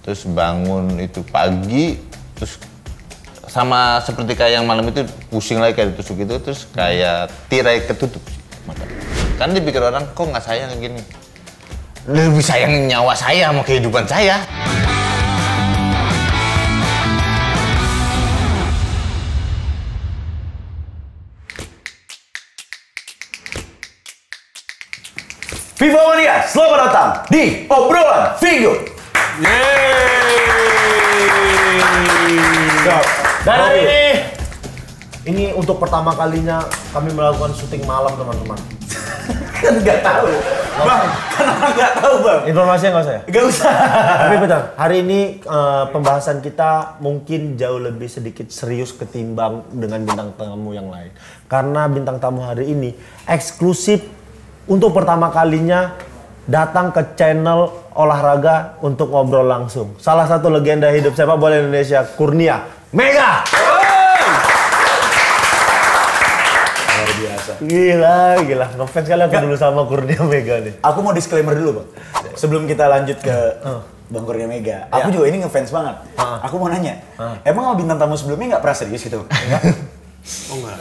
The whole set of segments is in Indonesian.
terus bangun itu pagi, terus sama seperti kayak yang malam itu pusing lagi kayak ditusuk itu, terus kayak tirai ketutup sih. Kan dipikir orang kok nggak sayang gini, lebih sayang nyawa saya sama kehidupan saya. Viva Mania, selamat datang di Obrolan Video. Dan hari ini untuk pertama kalinya kami melakukan syuting malam, teman-teman. Kan nggak tahu, Bang. Kenapa nggak tahu, Bang? Informasinya nggak usah ya? Nggak usah. Tapi betul, hari ini pembahasan kita mungkin jauh lebih sedikit serius ketimbang dengan bintang tamu yang lain. Karena bintang tamu hari ini eksklusif untuk pertama kalinya datang ke channel olahraga untuk ngobrol langsung. Salah satu legenda hidup sepak bola Indonesia, Kurnia Mega. Luar biasa. Gila. Ngefans kali aku dulu sama Kurnia Mega nih. Aku mau disclaimer dulu, Bang. Sebelum kita lanjut ke Bang Kurnia Mega. Aku juga ini ngefans banget. Aku mau nanya, emang sama bintang tamu sebelumnya nggak pernah serius gitu? Enggak? Oh enggak.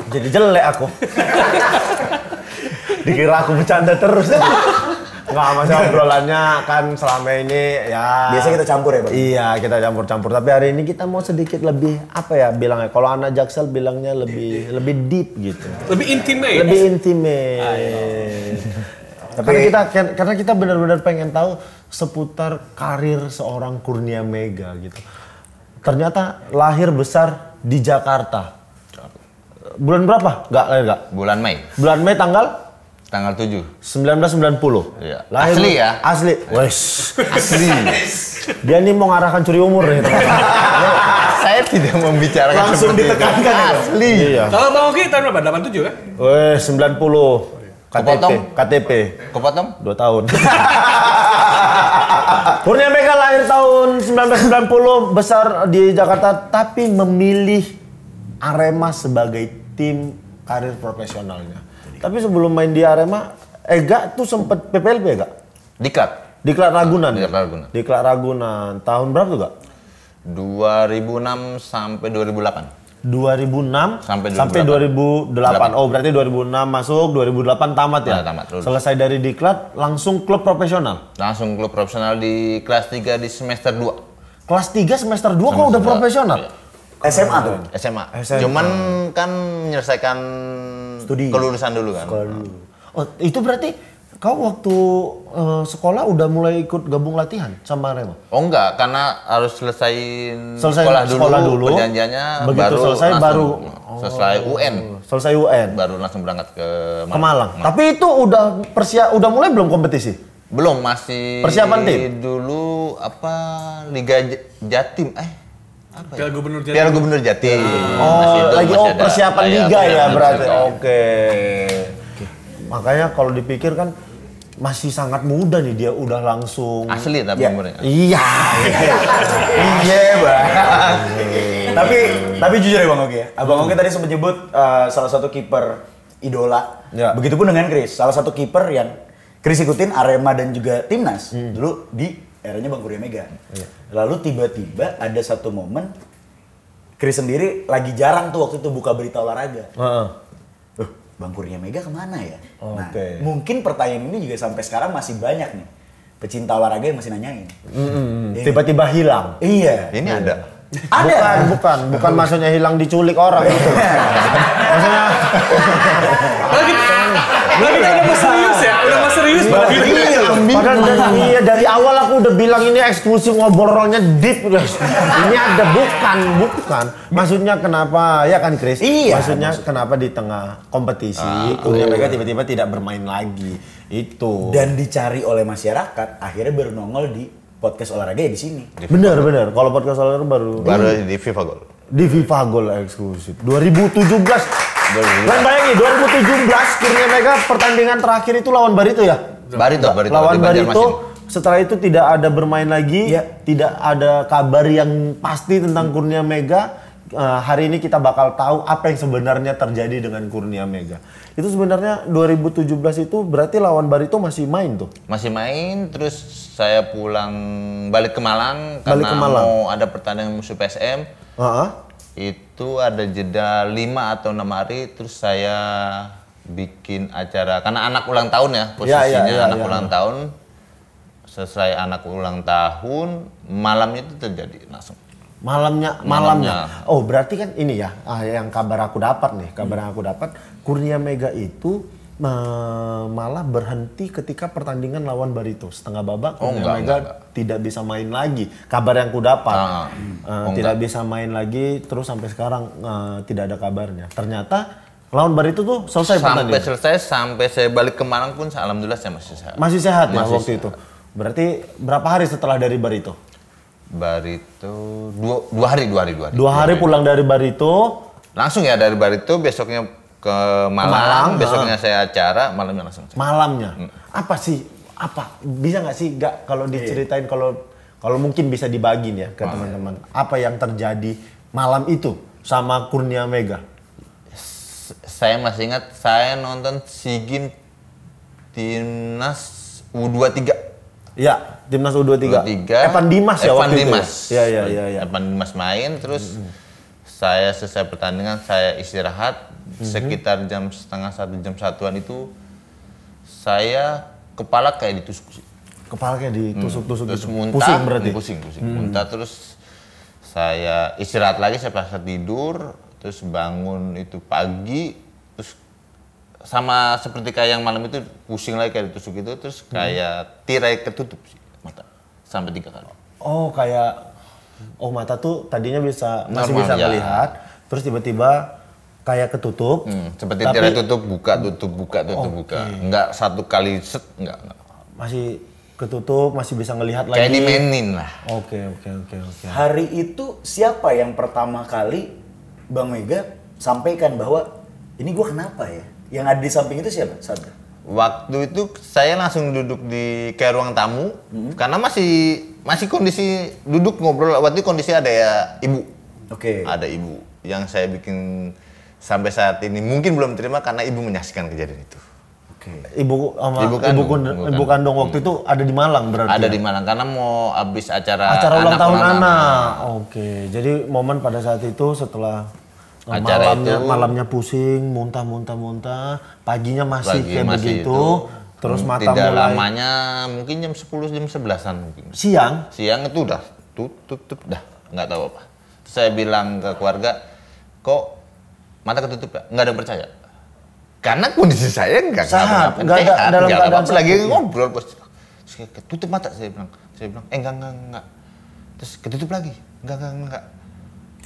Jadi jelek aku. Dikira aku bercanda terus. Nggak, masa obrolannya kan selama ini ya. Biasa kita campur ya, Bang? Iya, kita campur-campur. Tapi hari ini kita mau sedikit lebih apa ya bilangnya? Kalau anak Jaksel bilangnya lebih deep gitu. Lebih intimate. Lebih intimate. Tapi karena kita benar-benar pengen tahu seputar karir seorang Kurnia Mega gitu. Ternyata lahir besar di Jakarta. Bulan berapa? Enggak. Bulan Mei. Bulan Mei tanggal 7. 1990. Iya. Lahir Asli ya? Asli. Wes. Asli. Dia nih mau ngarahkan curi umur nih, teman-teman. Saya tidak membicarakan Langsung seperti ditekankan itu. ya, Asli. Iya. Kalau Bang Oki tahun berapa? 87 kan? Wes, 90. Kepotong? KTP. Kepotong? 2 tahun. Kurnia Mega lahir tahun 1990, besar di Jakarta, tapi memilih Arema sebagai tim karir profesionalnya. Tapi sebelum main di Arema, Ega tuh sempet PPLP Ega? Diklat Ragunan. Diklat Ragunan. Tahun berapa tuh, Kak? 2006 sampai 2008. 2006 sampai 2008. Oh, berarti 2006 masuk, 2008 tamat ya? Tamat. Selesai dari Diklat, langsung klub profesional? Langsung klub profesional di kelas 3 di semester 2. Kelas 3 semester 2 kok udah profesional? Iya. SMA tuh? SMA. Cuman kan menyelesaikan studi, kelulusan dulu kan. Sekolah dulu. Oh, itu berarti kau waktu sekolah udah mulai ikut gabung latihan sama Arema? Oh enggak, karena harus selesai sekolah dulu. Perjanjiannya begitu baru selesai selesai UN. Selesai UN. Baru langsung berangkat ke Malang. Tapi itu udah mulai belum kompetisi? Belum, masih persiapan tim. Dulu Liga Jatim. Piala Gubernur Jatim. Piala Gubernur Jatim. Lagi persiapan liga ya berarti. Oke. Makanya kalau dipikir kan masih sangat muda nih, dia udah langsung asli tapi umurnya. Iya. Iya, Bang. Tapi jujur ya Bang Oki ya. Abang Oki tadi sempat nyebut salah satu kiper idola. Ya. Begitupun dengan Chris, salah satu kiper yang Chris ikutin Arema dan juga Timnas dulu di eranya Bang Kurnia Mega. Iya. Lalu tiba-tiba ada satu momen Chris sendiri lagi jarang tuh waktu itu buka berita olahraga. Bang Kurnia Mega kemana ya? Nah, mungkin pertanyaan ini juga sampai sekarang masih banyak nih pecinta olahraga yang masih nanyain. Tiba-tiba hilang. Iya. Ini ada. Bukan maksudnya hilang diculik orang gitu. Maksudnya Lagi udah mau serius ya? Udah mau serius banget. Padahal dari awal aku udah bilang ini eksklusif, ngobrolnya deep guys. Ini ada bukan. Maksudnya kenapa ya kan Chris? Iya. Maksudnya kenapa di tengah kompetisi Kurnia Mega tiba-tiba tidak bermain lagi itu. Dan dicari oleh masyarakat, akhirnya baru nongol di podcast olahraga ya di sini. Bener. Kalau podcast olahraga baru di FIFA Gold. Di FIFA Gold eksklusif 2017. Kalian bayangin 2017 Kurnia Mega pertandingan terakhir itu lawan Barito ya? Barito. Lawan Barito. Setelah itu tidak ada bermain lagi, tidak ada kabar yang pasti tentang Kurnia Mega. hari ini kita bakal tahu apa yang sebenarnya terjadi dengan Kurnia Mega. Itu sebenarnya 2017 itu berarti lawan Barito masih main tuh? Masih main, terus saya balik ke Malang karena mau ada pertandingan musuh PSM. Itu ada jeda 5 atau 6 hari, terus saya bikin acara karena anak ulang tahun ya posisinya anak ulang tahun. Selesai anak ulang tahun, malamnya itu terjadi langsung. Malamnya. Oh berarti kan ini ya, yang kabar aku dapat nih, yang aku dapat, Kurnia Mega itu malah berhenti ketika pertandingan lawan Barito. Setengah babak Kurnia Mega tidak bisa main lagi. Kabar yang ku dapat, tidak bisa main lagi, terus sampai sekarang tidak ada kabarnya. Ternyata lawan Barito tuh selesai pertandingan. Sampai saya balik ke Malang pun, alhamdulillah saya masih sehat. Masih sehat ya waktu itu. Berarti berapa hari setelah dari Barito? Barito dua hari. 2 hari pulang dari Barito. Langsung ya dari Barito, besoknya ke Malang. Besoknya saya acara, malamnya langsung. Malamnya. Apa sih? Bisa nggak sih kalau diceritain, kalau mungkin bisa dibagiin ya ke teman-teman. Apa yang terjadi malam itu sama Kurnia Mega? Saya masih ingat, saya nonton SEA Games Timnas U23. Ya, Timnas U23. Evan Dimas ya waktu itu. Ya. Evan Dimas main, terus saya selesai pertandingan, saya istirahat. Sekitar jam setengah 1, jam 1-an itu, saya kepala kayak ditusuk sih. Kepala kayak ditusuk-tusuk terus gitu? Muntah, pusing berarti? Pusing. Muntah, terus saya istirahat lagi, saya paksa tidur, terus bangun itu pagi, terus sama seperti kayak yang malam itu pusing lagi kayak ditusuk itu, terus kayak tirai ketutup sih mata sampai 3 kali. Oh kayak, mata tuh tadinya masih bisa melihat, terus tiba-tiba kayak ketutup. Seperti tirai tutup buka. Enggak satu kali set, enggak. Masih ketutup, masih bisa ngelihat lagi. Kayak dimainin lah. Oke. Hari itu siapa yang pertama kali Bang Mega sampaikan bahwa ini gua kenapa ya? Yang ada di samping itu siapa? Sadar. Waktu itu saya langsung duduk di kayak ruang tamu karena masih kondisi duduk ngobrol. Waktu itu kondisi ada ya ibu. Oke. Ada ibu yang saya bikin sampai saat ini mungkin belum terima karena ibu menyaksikan kejadian itu. Oke. Ibu kandung waktu itu ada di Malang berarti. Ada di Malang karena mau habis acara ulang tahun anak. Oke. Jadi momen pada saat itu setelah malamnya pusing, muntah, paginya masih kayak begitu, terus mata tidak mulai. Lamanya mungkin jam 10, jam 11-an mungkin. Siang itu udah tutup dah, nggak tahu apa. Terus saya bilang ke keluarga, kok mata ketutup ya? Nggak ada yang percaya. Karena kondisi saya nggak ada dalam keadaan lagi ngobrol, bos. Ketutup mata saya bilang, enggak. Terus ketutup lagi, enggak.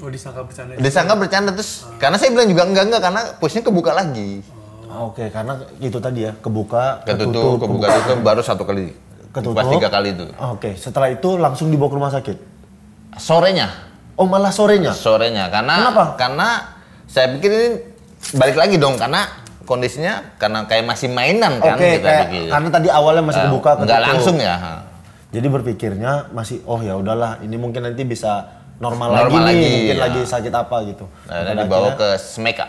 Oh disangka bercanda. Disangka bercanda terus karena saya bilang juga enggak karena posnya kebuka lagi. Oke, karena itu tadi ya, kebuka, kebuka baru 1 kali. Ketutup. Pas 3 kali itu. Oke, setelah itu langsung dibawa ke rumah sakit. Sorenya. Oh, malah sorenya. Karena kenapa? Karena saya pikir ini balik lagi dong karena kondisinya karena kayak masih mainan kan kita pikir. Karena tadi awalnya masih kebuka, ketutup. Enggak langsung ya. Jadi berpikirnya masih ya udahlah, ini mungkin nanti bisa normal lagi mungkin lagi sakit apa gitu. Nah, dibawa ke Smeka.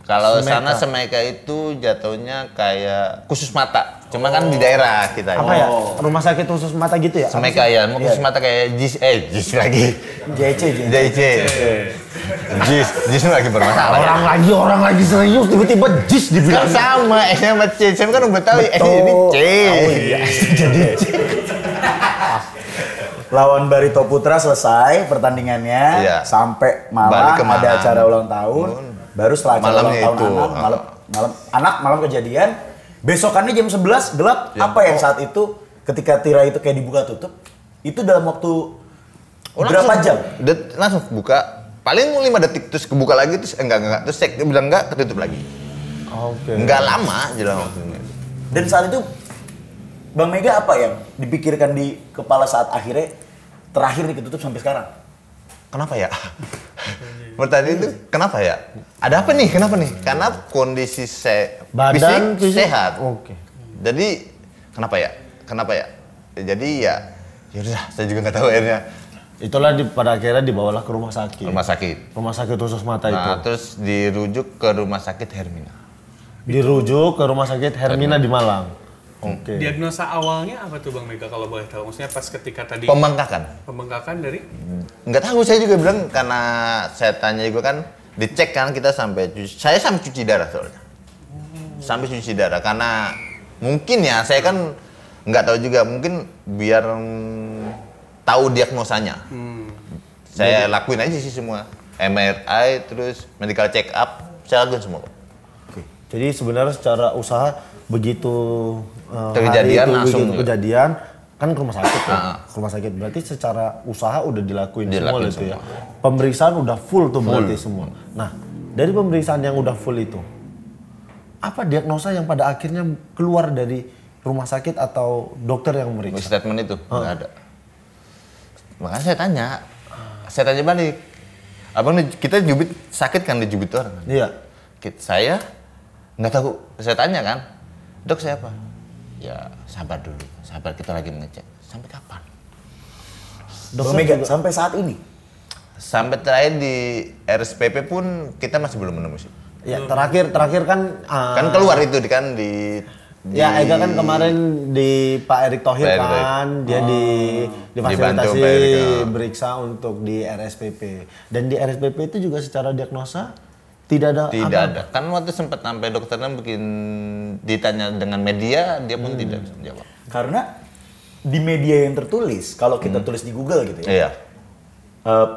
Kalau sana Smeka itu jatuhnya kayak khusus mata. Cuma kan di daerah kita. Apa ya? Rumah sakit khusus mata gitu ya? Smeka ya, khusus mata kayak JIS lagi. JC. JIS lagi bermasalah. Orang lagi serius tiba-tiba JIS dibilang. Kan sama, S sama C. Saya kan udah tahu ini C. Oh iya, jadi C. Lawan Barito Putra selesai pertandingannya, sampai malam ada acara ulang tahun, baru setelah acara ulang tahun malam kejadian, besokannya jam 11 gelap. Apa yang saat itu ketika tirai itu kayak dibuka tutup, itu dalam waktu berapa jam? Langsung buka, paling 5 detik terus kebuka lagi terus enggak, terus dia bilang enggak, ketutup lagi. Enggak lama jelang waktunya. Dan saat itu Bang Mega apa yang dipikirkan di kepala saat akhirnya terakhir diketutup sampai sekarang? Kenapa ya? Pertanyaan itu kenapa ya? Ada apa nih? Kenapa nih? Karena kondisi badan fisik sehat. Oke. Jadi kenapa ya? Jadi ya udah saya juga nggak tahu akhirnya. Itulah pada akhirnya dibawalah ke rumah sakit. Rumah sakit khusus mata itu. Terus dirujuk ke rumah sakit Hermina. Dirujuk ke rumah sakit Hermina di Malang. Oke. Diagnosa awalnya apa tuh Bang Mega kalau boleh tahu? Maksudnya pas ketika tadi Pembengkakan dari? Nggak tahu, saya juga bilang karena saya tanya juga kan dicek kan kita sampai cuci darah soalnya. Sampai cuci darah karena mungkin ya saya kan nggak tahu juga, mungkin biar tahu diagnosanya. Saya lakuin aja sih semua. MRI terus medical check up saya lakuin semua. Jadi sebenarnya secara usaha begitu kejadian kan ke rumah sakit ke rumah sakit berarti secara usaha udah dilakuin semua itu ya. Pemeriksaan udah full tuh berarti semua. Nah, dari pemeriksaan yang udah full itu apa diagnosa yang pada akhirnya keluar dari rumah sakit atau dokter yang meriksa? Statement itu nggak ada. Makanya saya tanya balik. Abang kita jubit sakit kan di jubit orang kan? Iya. Saya nggak tahu. Saya tanya kan, dok saya apa? Ya sabar dulu, sabar kita lagi mengecek. Sampai kapan? Bang Mega sampai saat ini? Sampai terakhir di RSPP pun kita masih belum menemu sih. Ya terakhir kan kan keluar itu kan di ya Ega kan kemarin di Pak Erick Thohir kan dia difasilitasi beriksa untuk di RSPP dan di RSPP itu juga secara diagnosa tidak ada. Kan waktu sempat sampai dokternya bikin ditanya dengan media dia pun tidak bisa jawab. Karena di media yang tertulis kalau kita tulis di Google gitu ya. Iya.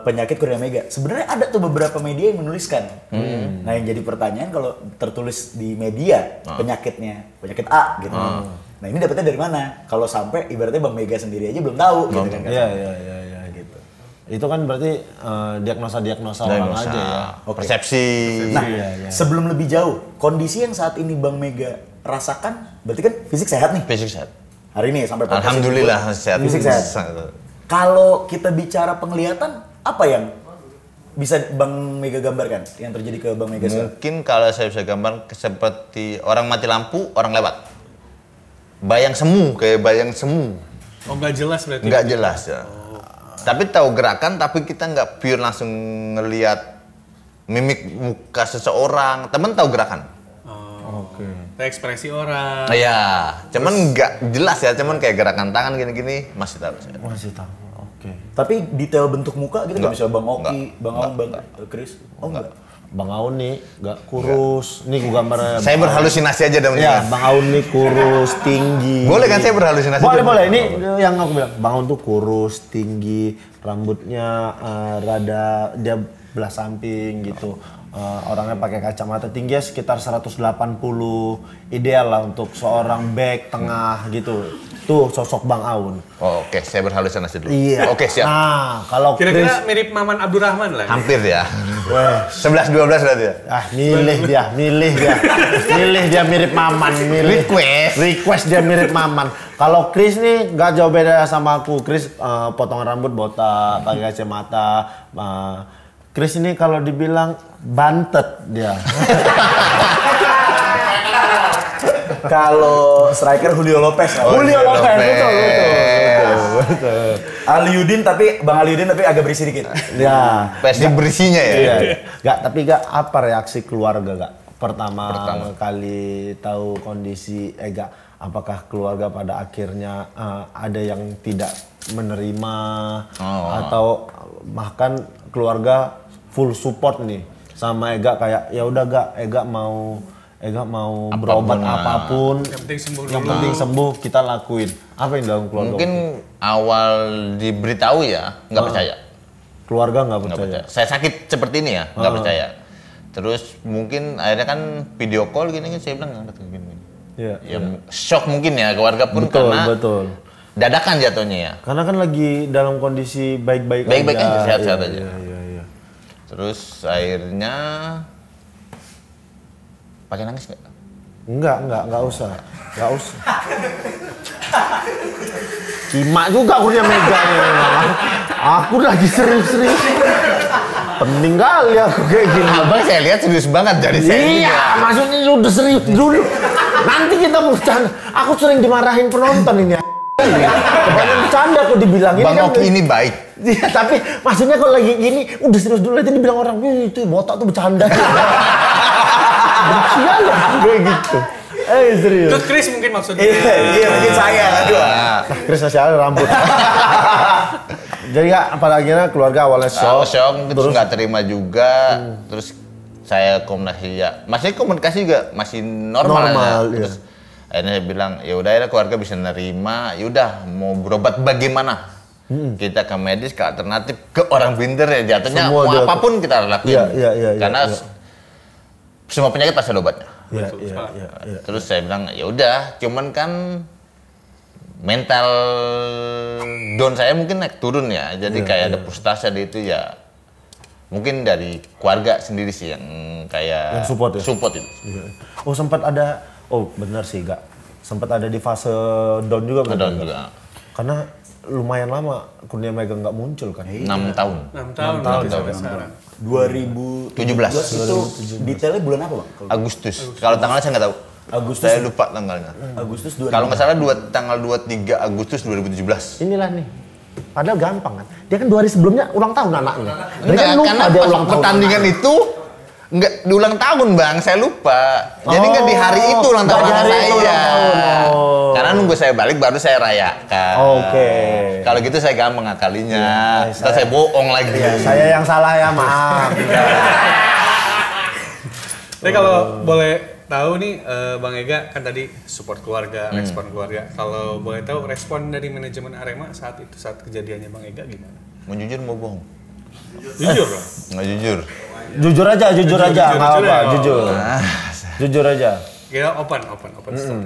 Penyakit Kurnia Mega. Sebenarnya ada tuh beberapa media yang menuliskan. Nah, yang jadi pertanyaan kalau tertulis di media penyakitnya, penyakit A gitu. Nah, ini dapetnya dari mana? Kalau sampai ibaratnya Bang Mega sendiri aja belum tahu gitu kan. Iya gitu. Itu kan berarti diagnosa orang aja ya. Persepsi. Nah, sebelum lebih jauh, kondisi yang saat ini Bang Mega rasakan berarti kan fisik sehat nih. Fisik sehat. Hari ini sampai alhamdulillah sehat. Fisik sehat. Kalau kita bicara penglihatan, apa yang bisa Bang Mega gambarkan yang terjadi ke Bang Mega sekarang? Mungkin kalau saya bisa gambar seperti orang mati lampu, orang lewat. Bayang semu, kayak bayang semu. Oh, nggak jelas berarti? Nggak jelas ya. Tapi tahu gerakan, tapi kita nggak pure langsung ngelihat mimik muka seseorang. Temen tahu gerakan. Ekspresi orang. Iya, cuman nggak jelas ya, cuman kayak gerakan tangan gini-gini masih tahu saya. Masih tahu. Oke. Tapi detail bentuk muka gitu nggak bisa Bang Oki, Bang Aun, Bang Chris? Oh enggak. Bang Aun nih nggak kurus. Nih gua gambarnya. Saya berhalusinasi aja dong. Ya, Bang Aun nih kurus, tinggi. Boleh kan saya berhalusinasi? Boleh. Ini yang aku bilang. Bang Aun tuh kurus, tinggi, rambutnya rada dia belah samping gitu. Orangnya pakai kacamata tinggi ya sekitar 180, ideal lah untuk seorang back tengah gitu. Tuh sosok Bang Aun. Oh, oke, saya berhalusinasi dulu. Iya. Oke, siap. Nah, kalau kira-kira mirip Maman Abdurrahman lah. Hampir ya. 11-12 berarti ya. Milih dia mirip Maman, request dia mirip Maman. Kalau Chris nih nggak jauh beda sama aku. Chris potongan rambut botak, pakai kacamata. Chris ini kalau dibilang bantet dia. Kalau striker Julio Lopez. Betul. Aliudin tapi agak berisi dikit. Ya. Pasti berisinya ya. Iya. Tapi apa reaksi keluarga pertama kali tahu kondisi Ega? Apakah keluarga pada akhirnya ada yang tidak menerima atau bahkan keluarga full support nih sama Ega kayak ya udah Ega mau berobat apapun yang penting sembuh kita lakuin. Apa yang dalam keluarga? Mungkin awal diberitahu ya nggak percaya. Keluarga nggak percaya. Saya sakit seperti ini ya nggak percaya. Terus mungkin akhirnya kan video call gini saya bilang nggak gini. Ya shock mungkin ya keluarga pun karena dadakan jatuhnya ya. Karena kan lagi dalam kondisi baik-baik aja, sehat-sehat aja. Iya. Terus akhirnya pakai nangis nggak? Enggak usah. Kima juga Kurnia Mega nih. Aku lagi serius. Penting kali aku kayak gini. Abang saya lihat serius banget dari saya. Iya, maksudnya udah serius dulu. Nanti kita bercanda. Aku sering dimarahin penonton ini. Kebanyakan bercanda kok dibilang ini Bang kan. Oki ini baik. Iya, tapi maksudnya kalau lagi gini udah serius dulu nanti dibilang orang itu botak tuh bercanda. Sial ya gue gitu. Serius. Ke Chris mungkin maksudnya. Iya, mungkin saya. Aduh. Chris masih ada rambut. Jadi apalagi keluarga awalnya shock. Terus nggak terima juga. Terus saya komunikasi ya, masih komunikasi juga masih normal ya. Terus akhirnya saya bilang ya udah ya keluarga bisa nerima, ya udah mau berobat bagaimana? Kita ke medis, ke alternatif, ke orang pinter ya jatuhnya mau apapun kita lakuin. Karena semua penyakit pasti ada obatnya. Terus saya bilang ya udah, cuman kan mental down saya mungkin naik turun ya, jadi kayak ada frustasi di itu ya. Mungkin dari keluarga sendiri sih yang kayak yang support ya? Support itu. Oh sempat ada, benar sih Gak, sempat ada di fase down juga berarti? Down juga. Karena lumayan lama Kurnia Mega nggak muncul kan? 6 tahun. 6 tahun sampai sekarang. 2017 itu detailnya bulan apa Bang? Agustus. Kalau tanggalnya saya nggak tahu. Agustus. Saya lupa tanggalnya. Agustus 2017. Kalau nggak salah tanggal 23 Agustus 2017. Inilah nih. Padahal gampang kan. Dia kan 2 hari sebelumnya ulang tahun anaknya. Enggak, kan lupa karena dia ulang tahun pertandingan itu enggak di ulang tahun Bang, saya lupa. Jadi enggak di hari itu ulang tahun anak saya. Karena nunggu saya balik baru saya rayakan. Oke. Kalau gitu saya gampang ngakalinya. Terus saya bohong lagi. Saya yang salah ya, maaf. Tapi kalau boleh tahu nih Bang Ega kan tadi support keluarga, respon keluarga. Kalau boleh tahu respon dari manajemen Arema saat kejadiannya Bang Ega gimana? Mau jujur mau bohong? Jujur loh. Nggak jujur. Jujur aja, nggak apa, jujur. Jujur aja. Ya open.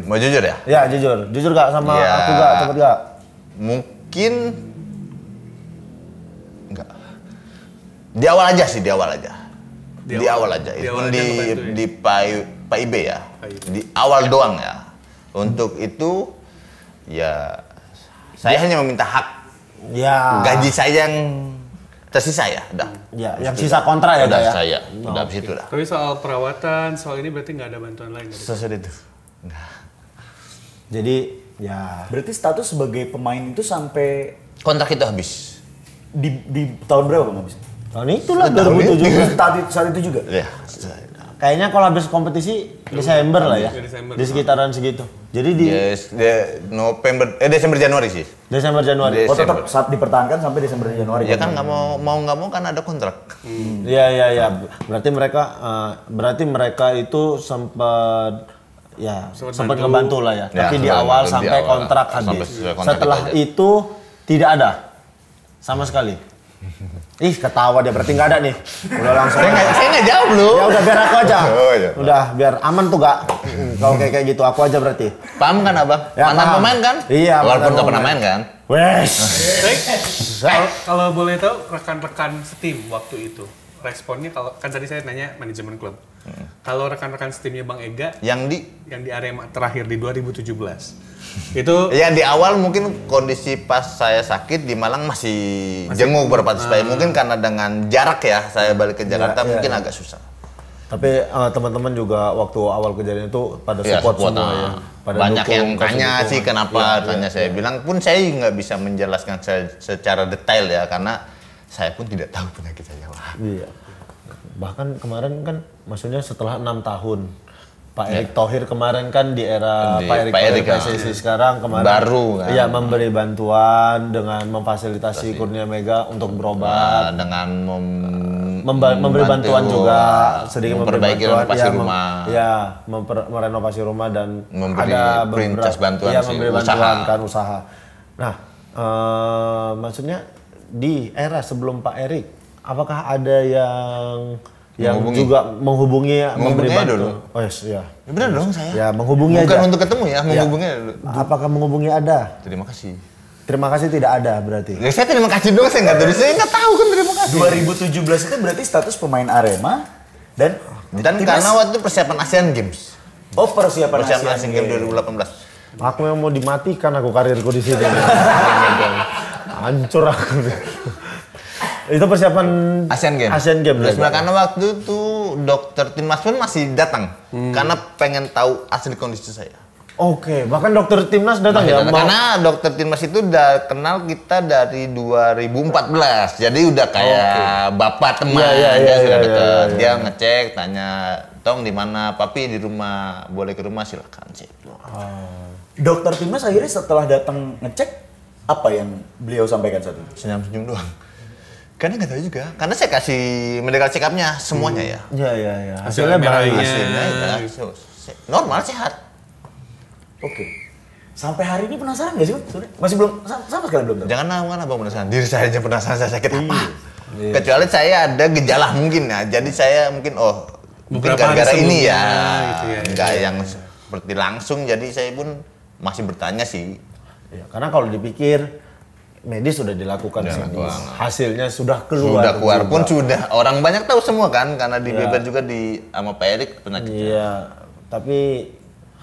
Mau jujur ya? Ya jujur gak sama aku gak, cepet gak? Mungkin enggak. Di awal aja. Di awal aja. Itu di Pak Ibe ya. Di awal doang ya. Untuk itu ya saya hanya meminta hak. Ya. Gaji saya yang tersisa ya, udah. Ya, yang sisa kontra ya udah ya. saya. Udah habis itu dah. Tapi soal perawatan, soal ini berarti nggak ada bantuan lain dari Selesai itu. Jadi ya berarti status sebagai pemain itu sampai Kontrak itu habis. di tahun berapa Bang habis? tahun itulah 2017. Saat itu juga? Ya. Kayaknya kalau habis kompetisi Desember lah ya. Desember. Di sekitaran segitu. Jadi di Desember Januari sih. Desember Januari. Oh tetap saat dipertahankan sampai Desember Januari. Ya kan nggak mau kan ada kontrak. Iya. Berarti mereka itu sempat ngebantu lah ya. Tapi di awal sampai kontrak habis. Setelah itu tidak ada sama sekali. Ih, ketawa dia berarti nggak ada nih. Udah langsung. Saya nggak jawab lu. Ya udah biar aku aja. Oh, iya. Udah biar aman tuh Gak. Kalau kayak gitu aku aja berarti. Paham kan Abang? Ya, mantan paham. pemain kan? Iya, Walaupun mantan nggak pernah pemain. main kan? Wes. Kalau boleh tahu rekan-rekan setim waktu itu responnya, kalau kan tadi saya nanya manajemen klub. Kalau rekan-rekan setimnya Bang Ega yang di Arema terakhir di 2017 itu ya di awal mungkin kondisi pas saya sakit di Malang masih jenguk berpartisipasi. Mungkin karena dengan jarak ya saya balik ke Jakarta mungkin agak susah. Tapi teman-teman juga waktu awal kejadian itu pada support semua ya. Pada banyak dukung, yang tanya dukungan. sih kenapa saya bilang pun saya nggak bisa menjelaskan secara detail ya karena saya pun tidak tahu penyakit saya. Iya. Bahkan kemarin kan maksudnya setelah 6 tahun Pak Erick Thohir kemarin kan di era Pak Erick PSSI sekarang kemarin baru kan. Iya, memberi bantuan dengan memfasilitasi Kurnia Mega untuk berobat, dengan memberi bantuan juga sedikit memperbaiki renovasi rumah. Merenovasi rumah dan memberi ada perintis bantuan memberi bantuan kan usaha. Nah, maksudnya di era sebelum Pak Erick, apakah ada yang juga menghubungi memberi bantuan dulu. Oh yes, ya. Ya benar dong saya. Ya, menghubungi bukan aja. untuk ketemu ya, menghubungi dulu. Apakah menghubungi ada? Terima kasih. Terima kasih tidak ada berarti. Ya, saya terima kasih dong, saya nggak tahu. Saya nggak tahu kan terima kasih. 2017 itu berarti status pemain Arema dan karena waktu itu persiapan Asian Games. Oh, persiapan Asian Games 2018. Aku yang mau dimatikan aku karirku di sini. Hancur aku. Itu persiapan Asian Games. Karena waktu itu dokter timnas pun masih datang karena pengen tahu asli kondisi saya. Oke, bahkan dokter timnas datang ya? Karena dokter timnas itu udah kenal kita dari 2014, jadi udah kayak bapak teman. Dia ngecek, tanya, Tong di mana? Papi di rumah, boleh ke rumah silakan sih. Dokter timnas akhirnya setelah datang ngecek, apa yang beliau sampaikan saat itu? Senyum-senyum doang. Karena nggak tahu juga, karena saya kasih medical check up-nya semuanya ya. Iya. Hasilnya baik. Hasilnya ya, normal sehat. Oke. Sampai hari ini penasaran nggak sih? Masih belum, sama sekali belum tahu. Jangan abang penasaran. Diri saya aja penasaran saya sakit apa. Kecuali saya ada gejala mungkin ya. Jadi saya mungkin mungkin gara-gara ini ya. Gitu ya. Enggak yang seperti langsung. Jadi saya pun masih bertanya sih. Ya, karena kalau dipikir medis sudah dilakukan hasilnya sudah keluar. Sudah keluar pun sudah orang banyak tahu semua kan karena di Beber juga di sama Pak Erik penyakitnya. Iya. Tapi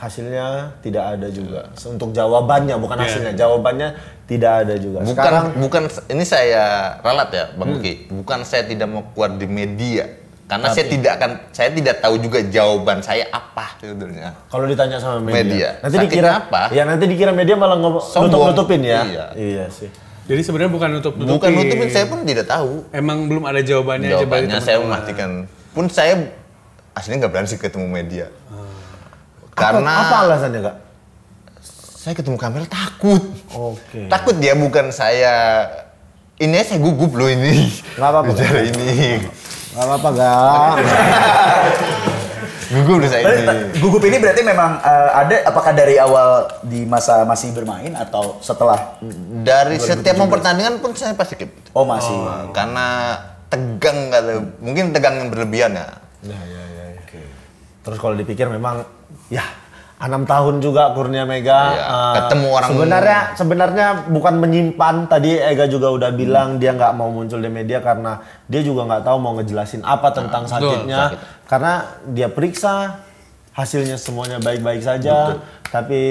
hasilnya tidak ada juga. Untuk jawabannya bukan hasilnya, jawabannya tidak ada juga. Bukan ini saya ralat ya, Bang Uki. Bukan saya tidak mau keluar di media. Karena saya tidak tahu juga jawaban saya apa sebetulnya. Kalau ditanya sama media. Nanti dikira apa? Ya nanti dikira media malah nutup-nutupin ya. Iya sih. Jadi sebenarnya bukan nutup-nutupin. Bukan nutupin, saya pun tidak tahu. Emang belum ada jawabannya. Jawabannya saya memastikan. Pun saya aslinya nggak berani sih ketemu media. Karena apa alasannya, Kak? Saya ketemu kamera takut. Oke. Takut dia bukan saya. Ini saya gugup loh ini. Nggak apa-apa. Bicara ini. Nggak apa-apa, Kak. Gugup loh saya ini. Gugup ini berarti memang ada, apakah dari awal di masa masih bermain atau setelah? Dari setiap pertandingan pun saya pasti gugup. Oh masih. Karena tegang mungkin tegang yang berlebihan ya. Ya. Oke. Terus kalau dipikir memang ya 6 tahun juga Kurnia Mega ketemu orang sebenarnya bukan menyimpan. Tadi Ega juga udah bilang dia nggak mau muncul di media karena dia juga nggak tahu mau ngejelasin apa tentang sakitnya. Karena dia periksa hasilnya semuanya baik-baik saja. Tapi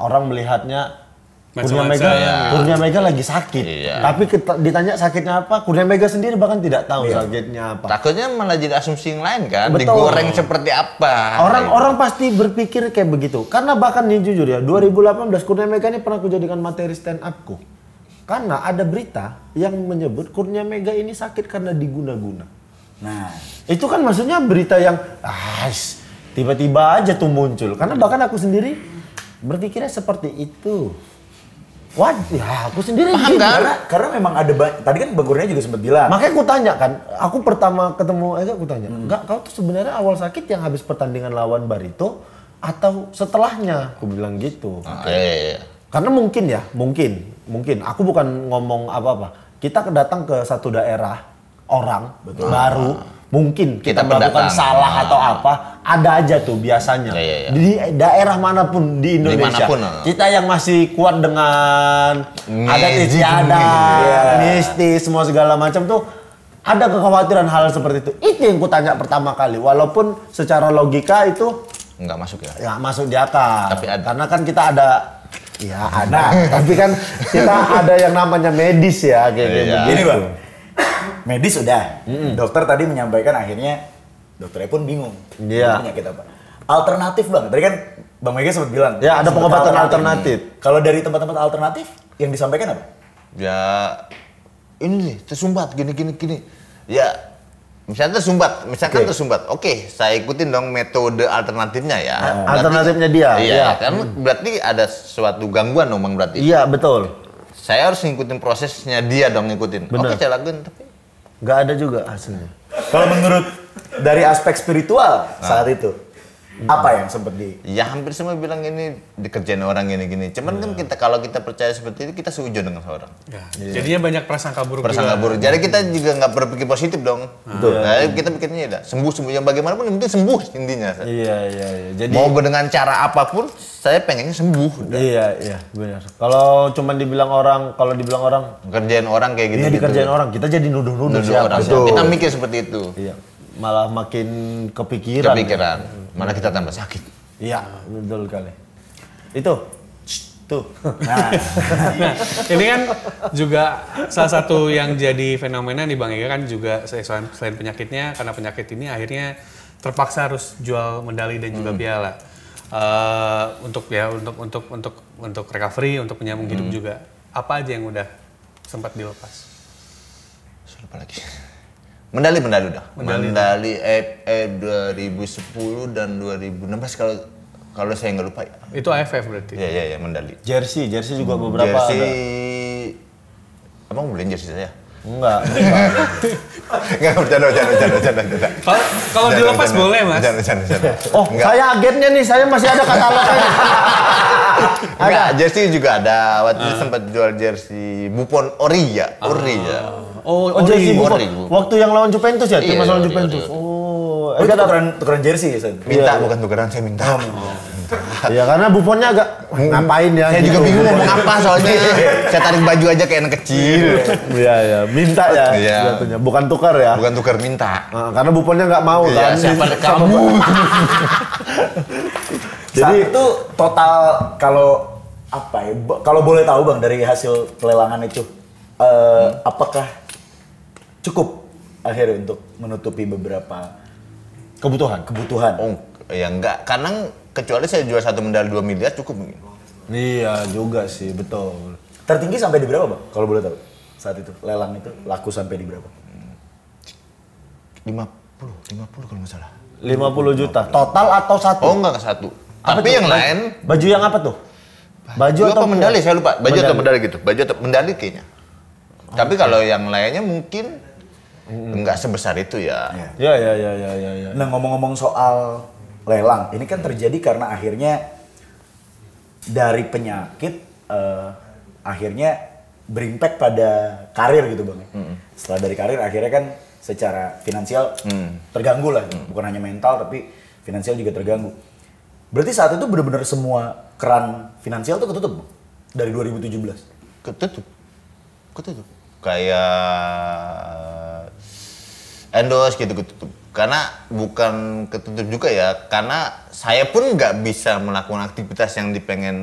orang melihatnya Kurnia Mega lagi sakit. Tapi ditanya sakitnya apa, Kurnia Mega sendiri bahkan tidak tahu sakitnya apa. Takutnya malah jadi asumsi yang lain kan, digoreng seperti apa. Orang pasti berpikir kayak begitu. Karena bahkan nih jujur ya, 2018 Kurnia Mega ini pernah kujadikan materi stand up-ku. Karena ada berita yang menyebut Kurnia Mega ini sakit karena diguna-guna. Nah, itu kan maksudnya berita yang tiba-tiba aja tuh muncul. Karena bahkan aku sendiri berpikirnya seperti itu. Wah, ya aku sendiri paham kan? Karena memang ada tadi kan Bang Kurnia juga sempat bilang. Makanya aku tanya kan, aku pertama ketemu Ega aku tanya, enggak kau tuh sebenarnya awal sakit yang habis pertandingan lawan Barito atau setelahnya? Aku bilang gitu. Karena mungkin. Aku bukan ngomong apa-apa. Kita datang ke satu daerah orang baru. Mungkin kita melakukan salah atau apa, ada aja tuh biasanya. Di daerah manapun di Indonesia. Kita yang masih kuat dengan adat istiadat, mistis, semua segala macam tuh ada kekhawatiran hal seperti itu. Itu yang kutanya pertama kali. Walaupun secara logika itu nggak masuk ya. Nggak masuk di akal. Tapi ada. Karena kan kita ada. Tapi kan kita ada yang namanya medis ya kayak begini, Bang. Medis sudah, dokter tadi menyampaikan akhirnya dokternya pun bingung. Penyakit apa? Alternatif Bang, tadi kan Bang Mega sempat bilang. Ya ada pengobatan alternatif. Kalau dari tempat-tempat alternatif yang disampaikan apa? Ya ini nih tersumbat gini. Ya misalkan tersumbat. Oke, saya ikutin dong metode alternatifnya ya. Alternatifnya dia. Iya. Kan berarti ada suatu gangguan dong Bang berarti. Iya betul. Saya harus ngikutin prosesnya dia dong ngikutin. Oke, saya lakuin tapi nggak ada juga hasilnya. Kalau menurut dari aspek spiritual saat itu, apa yang sempat Ya hampir semua bilang ini dikerjain orang gini. Cuman kan kalau kita percaya seperti itu, kita seujung dengan seorang. Jadinya banyak prasangka buruk. Jadi kita juga nggak berpikir positif dong. Nah, kita pikirnya ya sembuh yang bagaimanapun yang penting sembuh intinya. Iya. Jadi mau dengan cara apapun, saya pengennya sembuh. Iya, benar. Kalau dibilang orang kerjain orang kayak gitu. Iya, dikerjain orang, kita jadi nuduh siapa. Kita mikir seperti itu. Iya. Malah makin kepikiran. Mana kita tambah sakit. Iya, betul kali. Itu. Tuh. Nah, ini kan juga salah satu yang jadi fenomena nih Bang Ega kan juga selain penyakitnya, karena penyakit ini akhirnya terpaksa harus jual medali dan juga piala. untuk recovery, untuk menyambung hidup juga. Apa aja yang udah sempat dilepas? Lupa lagi. Medali udah. Medali 2010 dan 2016 kalau saya nggak lupa ya. Itu AFF berarti? Iya, medali. Jersey juga beberapa jersey, ada. Abang beliin jersey saya? Enggak. Enggak, bercanda. Kalau dilepas boleh, Mas. Bercanda. Oh, enggak. Saya agennya nih, saya masih ada katalognya. Enggak, jersey juga ada. Waktu itu sempat jual jersey Buffon Ori ya. Oh, jersey Buffon. Waktu yang lawan Juventus ya, tim lawan Juventus. Oh, tukeran jersey ya, minta bukan tukeran, saya minta. Iya, karena Buffonnya agak ngapain ya. Saya juga bingung ngomong apa soalnya. Saya tarik baju aja kayak anak kecil. Iya, minta ya. Jatuhnya. Bukan tukar ya. Bukan tukar, minta. Karena Buffonnya nggak mau kan. Siapa kamu? Jadi itu total kalau apa ya? Kalau boleh tahu Bang dari hasil pelelangan itu, apakah cukup akhirnya untuk menutupi beberapa kebutuhan? Oh, ya enggak. Karena kecuali saya jual 1 medali 2 miliar cukup mungkin. Iya juga sih, betul. Tertinggi sampai di berapa Bang? Kalau boleh tahu saat itu lelang itu laku sampai di berapa? 50 kalau nggak salah. 50 juta total atau satu? Oh enggak, satu. Tapi yang lain. Baju yang apa tuh? Baju atau medali? Saya lupa. Baju atau medali gitu. Baju atau medali kayaknya. Tapi kalau yang lainnya mungkin enggak sebesar itu ya. Ya. Nah, ngomong-ngomong soal lelang, ini kan terjadi karena akhirnya dari penyakit akhirnya berimpact pada karir gitu Bang. Setelah dari karir akhirnya kan secara finansial terganggu lah, bukan hanya mental tapi finansial juga terganggu. Berarti saat itu benar-benar semua keran finansial tuh ketutup Bang? Dari 2017? Ketutup. Kayak endorse gitu ketutup. Karena bukan ketutup juga ya, karena saya pun nggak bisa melakukan aktivitas yang dipengen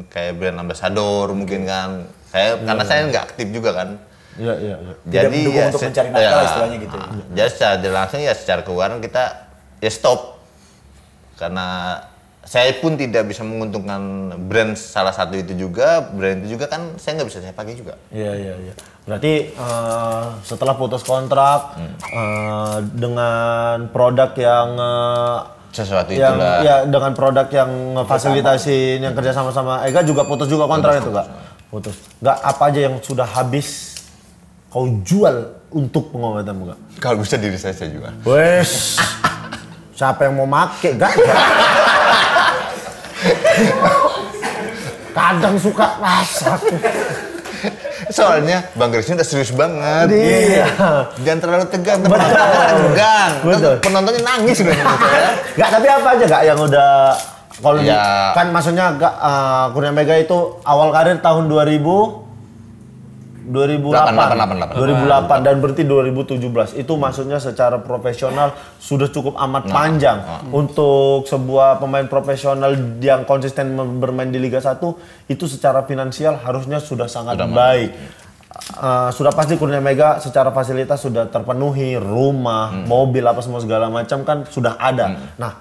kayak brand ambassador mungkin kan. Karena saya nggak aktif juga kan. Iya. Jadi ya, untuk mencari nafkah istilahnya gitu. Jadi secara langsung ya secara keuangan kita ya stop. Karena saya pun tidak bisa menguntungkan brand salah satu itu juga, brand itu juga kan saya nggak bisa saya pakai juga. Iya. Berarti setelah putus kontrak dengan produk yang sesuatu itulah. Ya dengan produk yang ngefasilitasin yang kerja sama Ega juga putus juga kontrak itu Kak? Putus. Nggak apa aja yang sudah habis kau jual untuk pengobatanmu Kak? Kalau bisa diri saya jual. Wes. Siapa yang mau make Kak? Kadang suka masak. Soalnya Bang Gresini udah serius banget. Iya. Jangan terlalu tegang, tegang. Penontonnya nangis udah nonton ya. Gak, tapi apa aja Kak yang udah kalau kan maksudnya Kurnia Mega itu awal karir tahun 2008 dan berarti 2017 itu maksudnya secara profesional sudah cukup amat panjang untuk sebuah pemain profesional yang konsisten bermain di Liga 1 itu secara finansial harusnya sudah sangat baik. Sudah pasti Kurnia Mega secara fasilitas sudah terpenuhi, rumah, mobil apa semua segala macam kan sudah ada. Nah,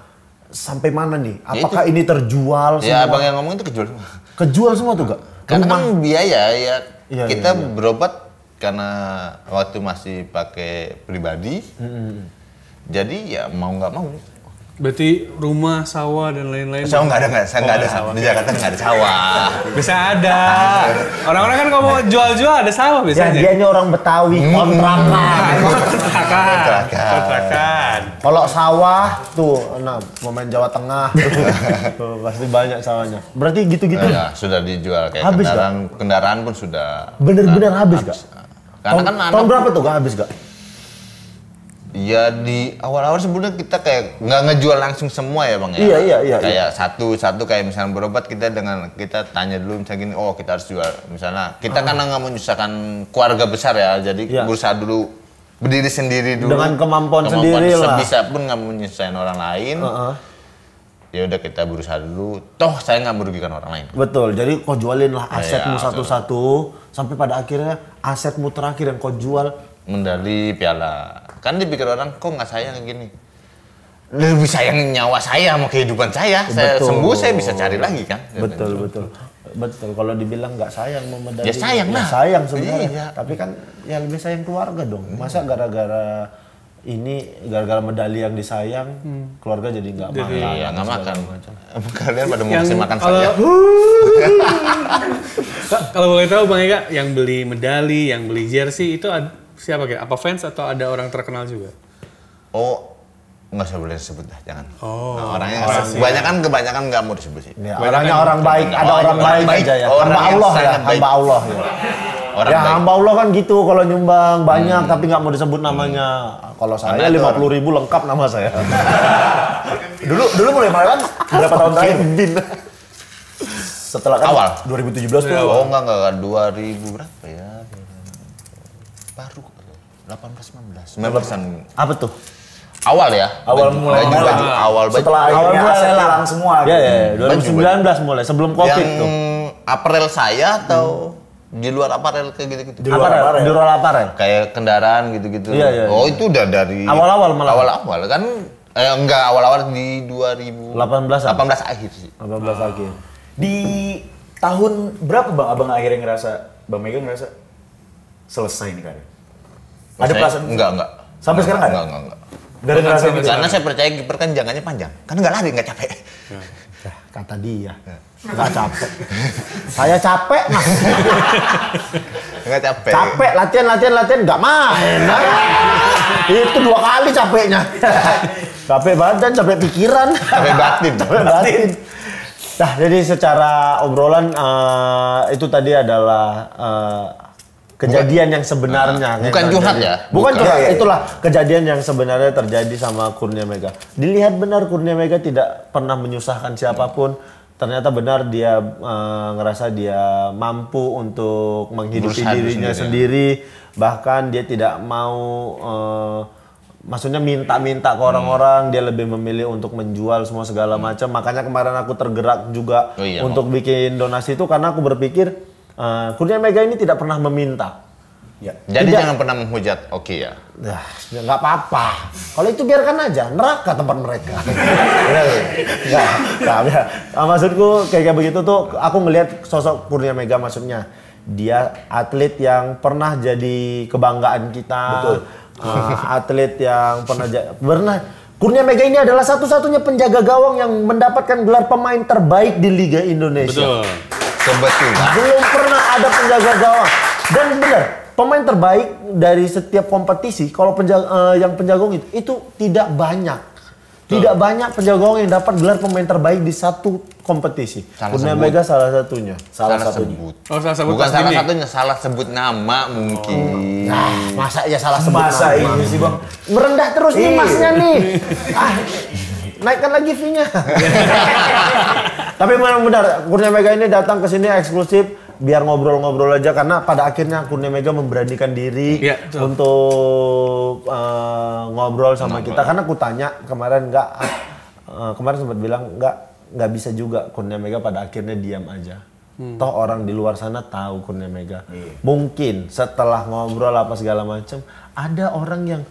sampai mana nih? Apakah ini terjual semua? Ya, Bang yang ngomong itu kejual semua. Kejual semua tuh Kak? Karena kan biaya ya. Kita berobat karena waktu masih pakai pribadi, jadi ya mau nggak mau. Berarti rumah, sawah dan lain-lain. Sawah nggak ada, saya nggak ada sawah. Di Jakarta nggak ada sawah. Bisa ada. Orang-orang kan kalau mau jual-jual ada sawah biasanya. Ya, dia ini orang Betawi, kontrakan. Kalau sawah tuh, pemain Jawa Tengah tuh, pasti banyak sawahnya. Berarti gitu-gitu. Ya, sudah dijual kayak habis, kendaraan pun sudah. Bener-bener habis Kak? Karena kan tahun berapa tuh Kak habis Kak? Ya di awal-awal sebenarnya kita kayak nggak ngejual langsung semua ya Bang ya. Iya. Kayak satu kayak misalnya berobat kita tanya dulu misalnya gini, oh kita harus jual misalnya. Kita kan nggak mau menyusahkan keluarga besar ya, jadi berusaha dulu berdiri sendiri dulu. Dengan kemampuan sendiri lah. Sebisa pun nggak mau menyusahin orang lain. Ya udah kita berusaha dulu. Toh saya nggak merugikan orang lain. Betul. Jadi kau jualin lah asetmu satu-satu sampai pada akhirnya asetmu terakhir yang kau jual medali piala. Kan dipikir orang kok nggak sayang kayak gini. lebih sayang nyawa saya sama kehidupan saya. Saya sembuh, saya bisa cari lagi kan. Betul. Kalau dibilang nggak sayang sama medali, ya sayang lah. Sayang sebenarnya. Iya. Tapi kan ya lebih sayang keluarga dong. Masa gara-gara medali yang disayang, keluarga jadi nggak makan. Iya, nggak makan. Kalian pada mau kasih makan saya. Kalau boleh tahu Bang Ega, yang beli medali, yang beli jersey itu siapa kira? Apa fans atau ada orang terkenal juga? Oh, nggak usah boleh disebut dah, jangan. Nah, orangnya kebanyakan nggak mau disebut sih. Ya, orangnya orang baik, ada orang baik aja ya. Hamba Allah ya, hamba Allah ya. Hamba Allah kan gitu, kalau nyumbang banyak tapi nggak mau disebut namanya. Kalau saya 50.000 lengkap nama saya. Dulu mulai kan berapa tahun terakhir? Setelah kan awal 2017 tuh. Oh enggak 2000 berapa ya? Baru 18 19 Apa tuh? Awal ya. Awal mulai baju awal baju. Setelah akhirnya aset hilang semua. Ya, 2019 mulai sebelum Covid tuh. Aparel saya atau di luar aparel kayak gitu-gitu? Di luar aparel. Kayak kendaraan gitu-gitu. Iya. Oh, itu udah dari awal-awal malah. Awal-awal kan enggak awal-awal di 2018 akhir sih. 18 akhir. Di tahun berapa Bang Abang akhirnya Bang Mega ngerasa selesai nih karir? Ada perasaan? Enggak. Sampai sekarang enggak? Enggak. Dari ngerasa gitu. Karena saya percaya kiper kan jangannya panjang. Kan enggak lari, enggak capek. Kata dia. Enggak capek. Saya capek, Mas. Enggak capek. Capek, latihan enggak main. Itu 2 kali capeknya. Capek badan, capek pikiran, capek batin. Nah, jadi secara obrolan itu tadi adalah kejadian yang sebenarnya. Bukan curhat ya? Bukan curhat, itulah kejadian yang sebenarnya terjadi sama Kurnia Mega. Dilihat benar Kurnia Mega tidak pernah menyusahkan siapapun. Ternyata benar dia ngerasa dia mampu untuk menghidupi dirinya sendiri. Bahkan dia tidak mau maksudnya minta-minta ke orang-orang, dia lebih memilih untuk menjual semua segala macam. Makanya kemarin aku tergerak juga untuk bikin donasi itu karena aku berpikir Kurnia Mega ini tidak pernah meminta. Ya. Jadi jangan pernah menghujat, ya. Nah, nggak apa-apa. Kalau itu biarkan aja, neraka tempat mereka. Maksudku kayak begitu tuh, aku ngelihat sosok Kurnia Mega maksudnya. Dia atlet yang pernah jadi kebanggaan kita. Betul. Atlet yang pernah Kurnia Mega ini adalah satu-satunya penjaga gawang yang mendapatkan gelar pemain terbaik di Liga Indonesia. Betul. Sebetulnya belum pernah ada penjaga gawang. Dan benar, pemain terbaik dari setiap kompetisi kalau yang penjaga gawang itu tidak banyak. Tidak banyak penjaga gawang yang dapat gelar pemain terbaik di satu kompetisi. Kurnia Mega salah satunya. Salah sebut. Oh, salah sebut. Bukan salah satunya, salah sebut nama mungkin. Nah, masa ya salah sebut masa nama. ini sih Bang. Merendah terus nih masnya nih. Naikkan lagi fee-nya. Tapi benar, Kurnia Mega ini datang ke sini eksklusif biar ngobrol-ngobrol aja karena pada akhirnya Kurnia Mega memberanikan diri untuk ngobrol sama kita karena aku tanya kemarin kemarin sempat bilang nggak bisa juga Kurnia Mega pada akhirnya diam aja. Toh orang di luar sana tahu Kurnia Mega. Mungkin setelah ngobrol apa segala macam ada orang yang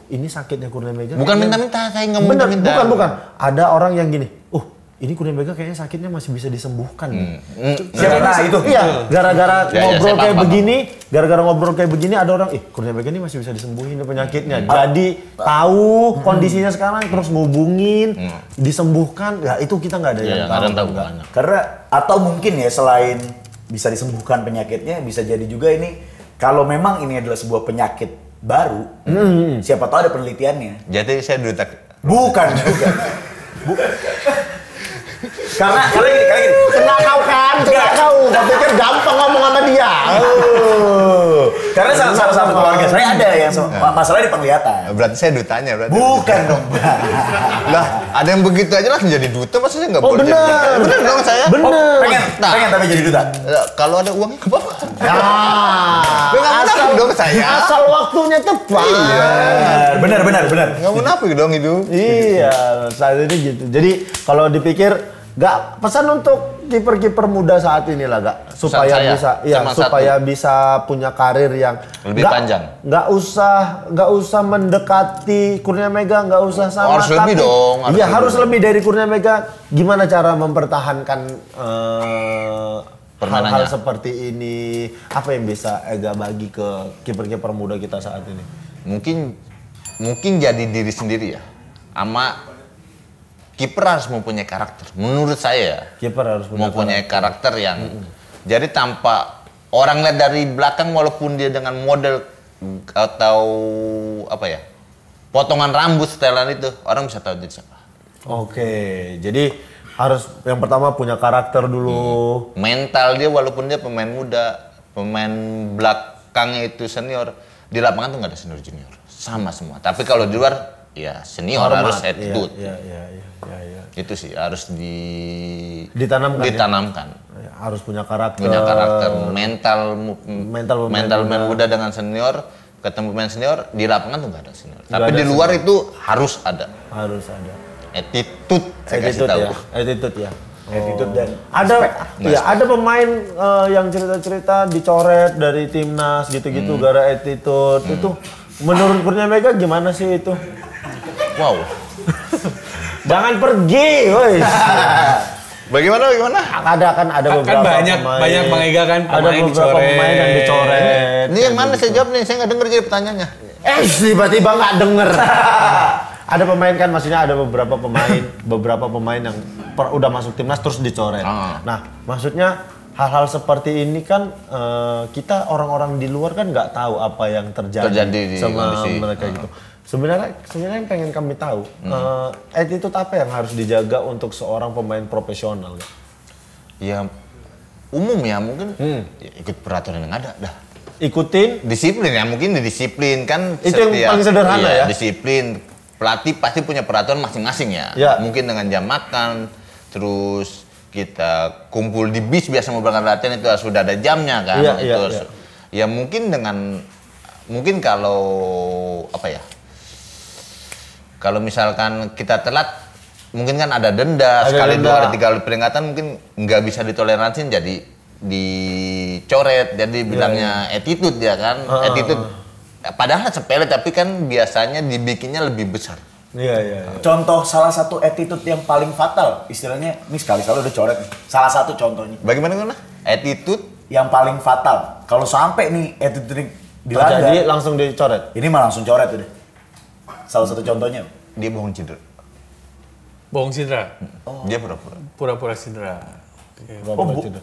ini sakitnya Kurnia Mega. Bukan minta-minta, saya nggak mau minta-minta. Bukan. Ada orang yang gini, ini Kurnia Mega kayaknya sakitnya masih bisa disembuhkan. Nah itu. Iya, gara-gara ngobrol kayak begini ada orang, Kurnia Mega ini masih bisa disembuhin penyakitnya. Jadi tahu kondisinya sekarang terus ngubungin, disembuhkan. Ya itu kita nggak ada yang tahu. Karena atau mungkin ya selain bisa disembuhkan penyakitnya, bisa jadi juga ini kalau memang ini adalah sebuah penyakit baru, siapa tahu ada penelitiannya. Jadi saya dulu Bukan. Karena gini. Kena kau. Gak pikir gampang ngomong sama dia. Karena salah satu keluarga saya ada yang masalahnya di penglihatan. Berarti saya dutanya berarti. Bukan dong. Lah, ada yang begitu aja langsung jadi duta, masa saya nggak boleh jadi duta? Bener dong saya. Pengen tapi jadi duta. Kalau ada uangnya ke bawah. Asal dong saya. Asal waktunya tepat. Iya. Benar. Nggak munafik dong itu. Iya, saat ini gitu. Jadi kalau dipikir Gak pesan untuk kiper-kiper muda saat ini lah, gak supaya bisa punya karir yang lebih panjang. Gak usah mendekati Kurnia Mega, gak usah sama. Harus lebih dong. Iya harus lebih dari Kurnia Mega. Gimana cara mempertahankan hal-hal seperti ini? Apa yang bisa Ega bagi ke kiper-kiper muda kita saat ini? Mungkin jadi diri sendiri ya. Kiper harus mempunyai karakter, menurut saya. Kiper harus mempunyai karakter yang jadi tanpa orang lihat dari belakang walaupun dia dengan model atau potongan rambut setelan itu orang bisa tahu dia siapa. Oke, jadi harus yang pertama punya karakter dulu. Mental dia walaupun dia pemain muda, pemain belakangnya itu senior, di lapangan tuh nggak ada senior junior, sama semua. Tapi kalau di luar ya senior harus attitude. Iya. Itu sih harus ditanamkan. Ya? Harus punya karakter. Mental pemain muda dengan senior, ketemu pemain senior di lapangan tuh nggak ada senior. Tapi di luar itu harus ada. Attitude. Attitude ya. Attitude dan ada pemain yang cerita-cerita dicoret dari timnas gitu-gitu gara attitude. Itu menurut Kurnia Mega gimana sih itu? Wow. Jangan pergi, woi. Bagaimana? Ada beberapa banyak Bang Ega kan pemain yang dicoret. Ini yang mana saya jawab nih? Saya nggak dengar jadi pertanyaannya. Tiba-tiba nggak denger. Ada pemain kan, maksudnya ada beberapa pemain yang udah masuk timnas terus dicoret. Nah, maksudnya hal-hal seperti ini kan kita orang-orang di luar kan nggak tahu apa yang terjadi sama mereka gitu. Sebenarnya yang pengen kami tahu, attitude apa yang harus dijaga untuk seorang pemain profesional? Ya umum ya mungkin ikut peraturan yang ada dah. Ikutin? Disiplin ya, mungkin disiplin kan. Itu yang paling sederhana ya? Disiplin. Pelatih pasti punya peraturan masing-masing ya. Mungkin dengan jam makan, terus kita kumpul di bis biasa mau berangkat latihan itu sudah ada jamnya kan. Ya mungkin kalau kalau misalkan kita telat, mungkin kan ada denda, sekali 2 kali 3 kali peringatan mungkin nggak bisa ditoleransi jadi dicoret, jadi bilangnya attitude ya kan, attitude. Padahal sepele tapi kan biasanya dibikinnya lebih besar. Iya. Contoh salah satu attitude yang paling fatal, istilahnya ini sekali-kali udah coret nih. Salah satu contohnya. Bagaimana? Attitude yang paling fatal. Kalau sampai nih attitude dilanggar, jadi langsung dicoret. Ini mah langsung coret udah. Salah satu contohnya dia bohong cedera. Dia Pura-pura cedera.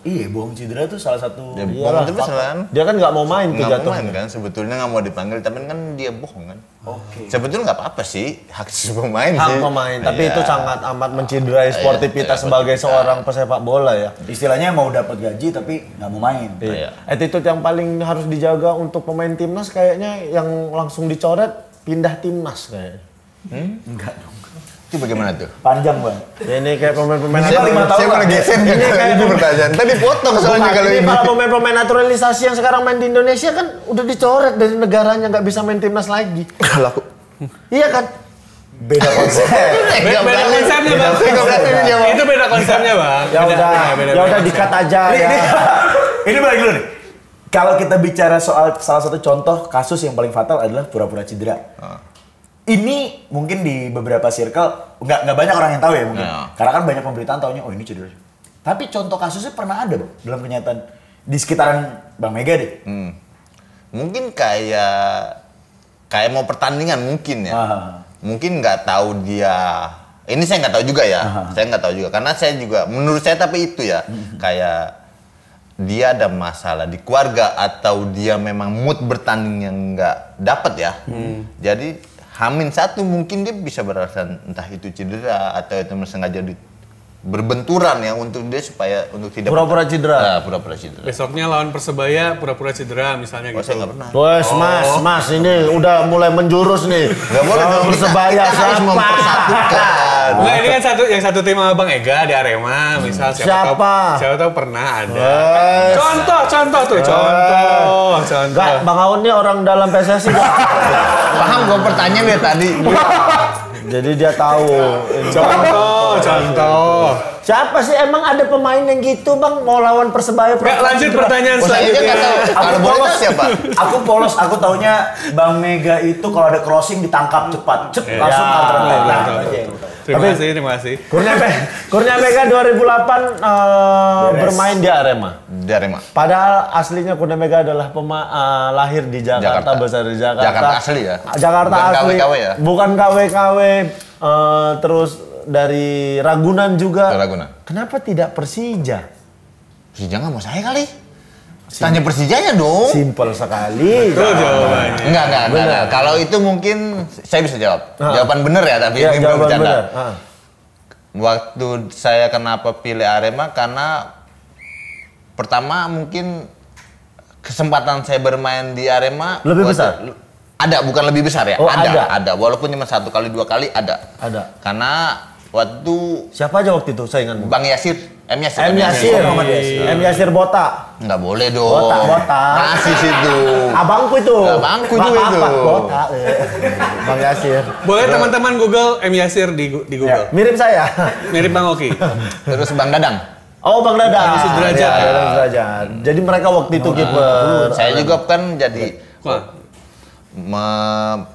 Iya, bohong cedera tuh salah satu. Bohong cedera kan? Dia kan nggak mau main tuh jatuh. Kan sebetulnya nggak mau dipanggil, tapi kan dia bohong kan. Sebetulnya nggak apa-apa sih, hak pemain sih. Hak pemain, tapi itu sangat amat mencederai sportivitas sebagai seorang pesepak bola ya. Istilahnya mau dapat gaji tapi nggak mau main. Attitude yang paling harus dijaga untuk pemain timnas kayaknya yang langsung dicoret pindah timnas kayaknya. Enggak dong. Itu bagaimana tuh? Panjang Bang. Ya, ini kayak pemain-pemain saya mau geser ini kayak itu pertanyaan. Tadi potong soalnya kalau ini. Para pemain-pemain naturalisasi yang sekarang main di Indonesia kan udah dicoret dari negaranya, nggak bisa main timnas lagi. Kalau iya kan? Beda konsep. Beda konsepnya Bang. Itu beda konsepnya Bang. Ya udah dikat aja ya. Ini balik dulu nih. Kalau kita bicara soal salah satu contoh kasus yang paling fatal adalah pura-pura cedera. Ini mungkin di beberapa circle nggak banyak orang yang tahu ya mungkin. Karena kan banyak pemberitaan taunya ini cedera. Tapi contoh kasusnya pernah ada Bang dalam kenyataan di sekitaran Bang Mega deh. Mungkin kayak mau pertandingan mungkin ya. Mungkin nggak tahu dia. Ini saya nggak tahu juga ya. Saya nggak tahu juga karena saya juga menurut saya tapi itu ya kayak dia ada masalah di keluarga atau dia memang mood bertanding yang nggak dapat ya. Jadi H-1 mungkin dia bisa beralasan entah itu cedera atau itu sengaja berbenturan ya untuk dia supaya untuk tidak pura-pura cedera. Nah, pura-pura cedera. Besoknya lawan Persebaya pura-pura cedera misalnya gitu. Saya nggak pernah. Wes mas ini udah mulai menjurus nih. Nggak boleh Persebaya harus mempersatukan. Nah ini kan yang satu tim sama Bang Ega di Arema misal siapa tahu pernah ada. Contoh. Enggak, Bang Aun ini orang dalam PSSI. Paham gue pertanyaan ya tadi. Jadi dia tahu. Contoh. Siapa sih emang ada pemain yang gitu bang mau lawan Persebaya? Lanjut pertanyaan selanjutnya. Kalau polos siapa? Aku polos, aku taunya Bang Mega itu kalau ada crossing ditangkap cepat, langsung Terima kasih. Kurnia Mega 2008 bermain di Arema. Di Arema. Padahal aslinya Kurnia Mega adalah lahir di Jakarta, besar di Jakarta. Jakarta asli ya? Jakarta bukan asli. KW-KW ya? Bukan KW-KW. Terus dari Ragunan juga. Ragunan. Kenapa tidak Persija? Persija nggak mau saya kali. Tanya Persijanya dong. Simpel sekali. Betul jawabannya. Enggak. Kalau itu mungkin saya bisa jawab. Jawaban bener ya, tapi ini belum bercanda. Waktu saya kenapa pilih Arema karena pertama mungkin kesempatan saya bermain di Arema lebih besar. Ada, bukan lebih besar ya. Oh, ada. Walaupun cuma 1 kali 2 kali ada. Karena waktu siapa aja waktu itu sainganmu? Bang Yasir. M Yasir Bota. Nggak boleh dong. Bota. Rasis itu. Abangku itu. Abangku juga itu. Bota. Bang Yasir. Boleh teman-teman Google M Yasir di Google. Ya, mirip saya. Mirip Bang Oki. Terus Bang Dadang. Oh, Bang Dadang. Sudrajat. Jadi mereka waktu itu kiper. Saya juga kan jadi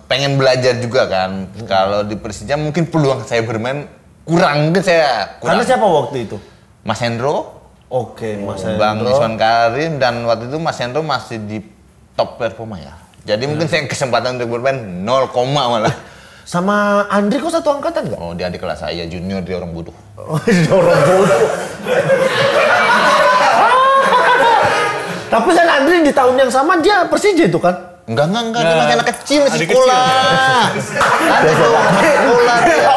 pengen belajar juga kan. Kalau di Persija mungkin peluang saya bermain kurang. Karena siapa waktu itu? Mas Hendro, Oke, Mas Hendro. Bang Iswan Karim, dan waktu itu Mas Hendro masih di top performa ya. Jadi mungkin saya kesempatan untuk bermain 0, malah. Sama Andri kok satu angkatan nggak? Oh, dia adik kelas saya, junior, dia orang bodoh. Orang bodoh. Tapi kan Andri di tahun yang sama dia Persija itu kan? Enggak, dia masih anak kecil, masih sekolah. Sekolah dia.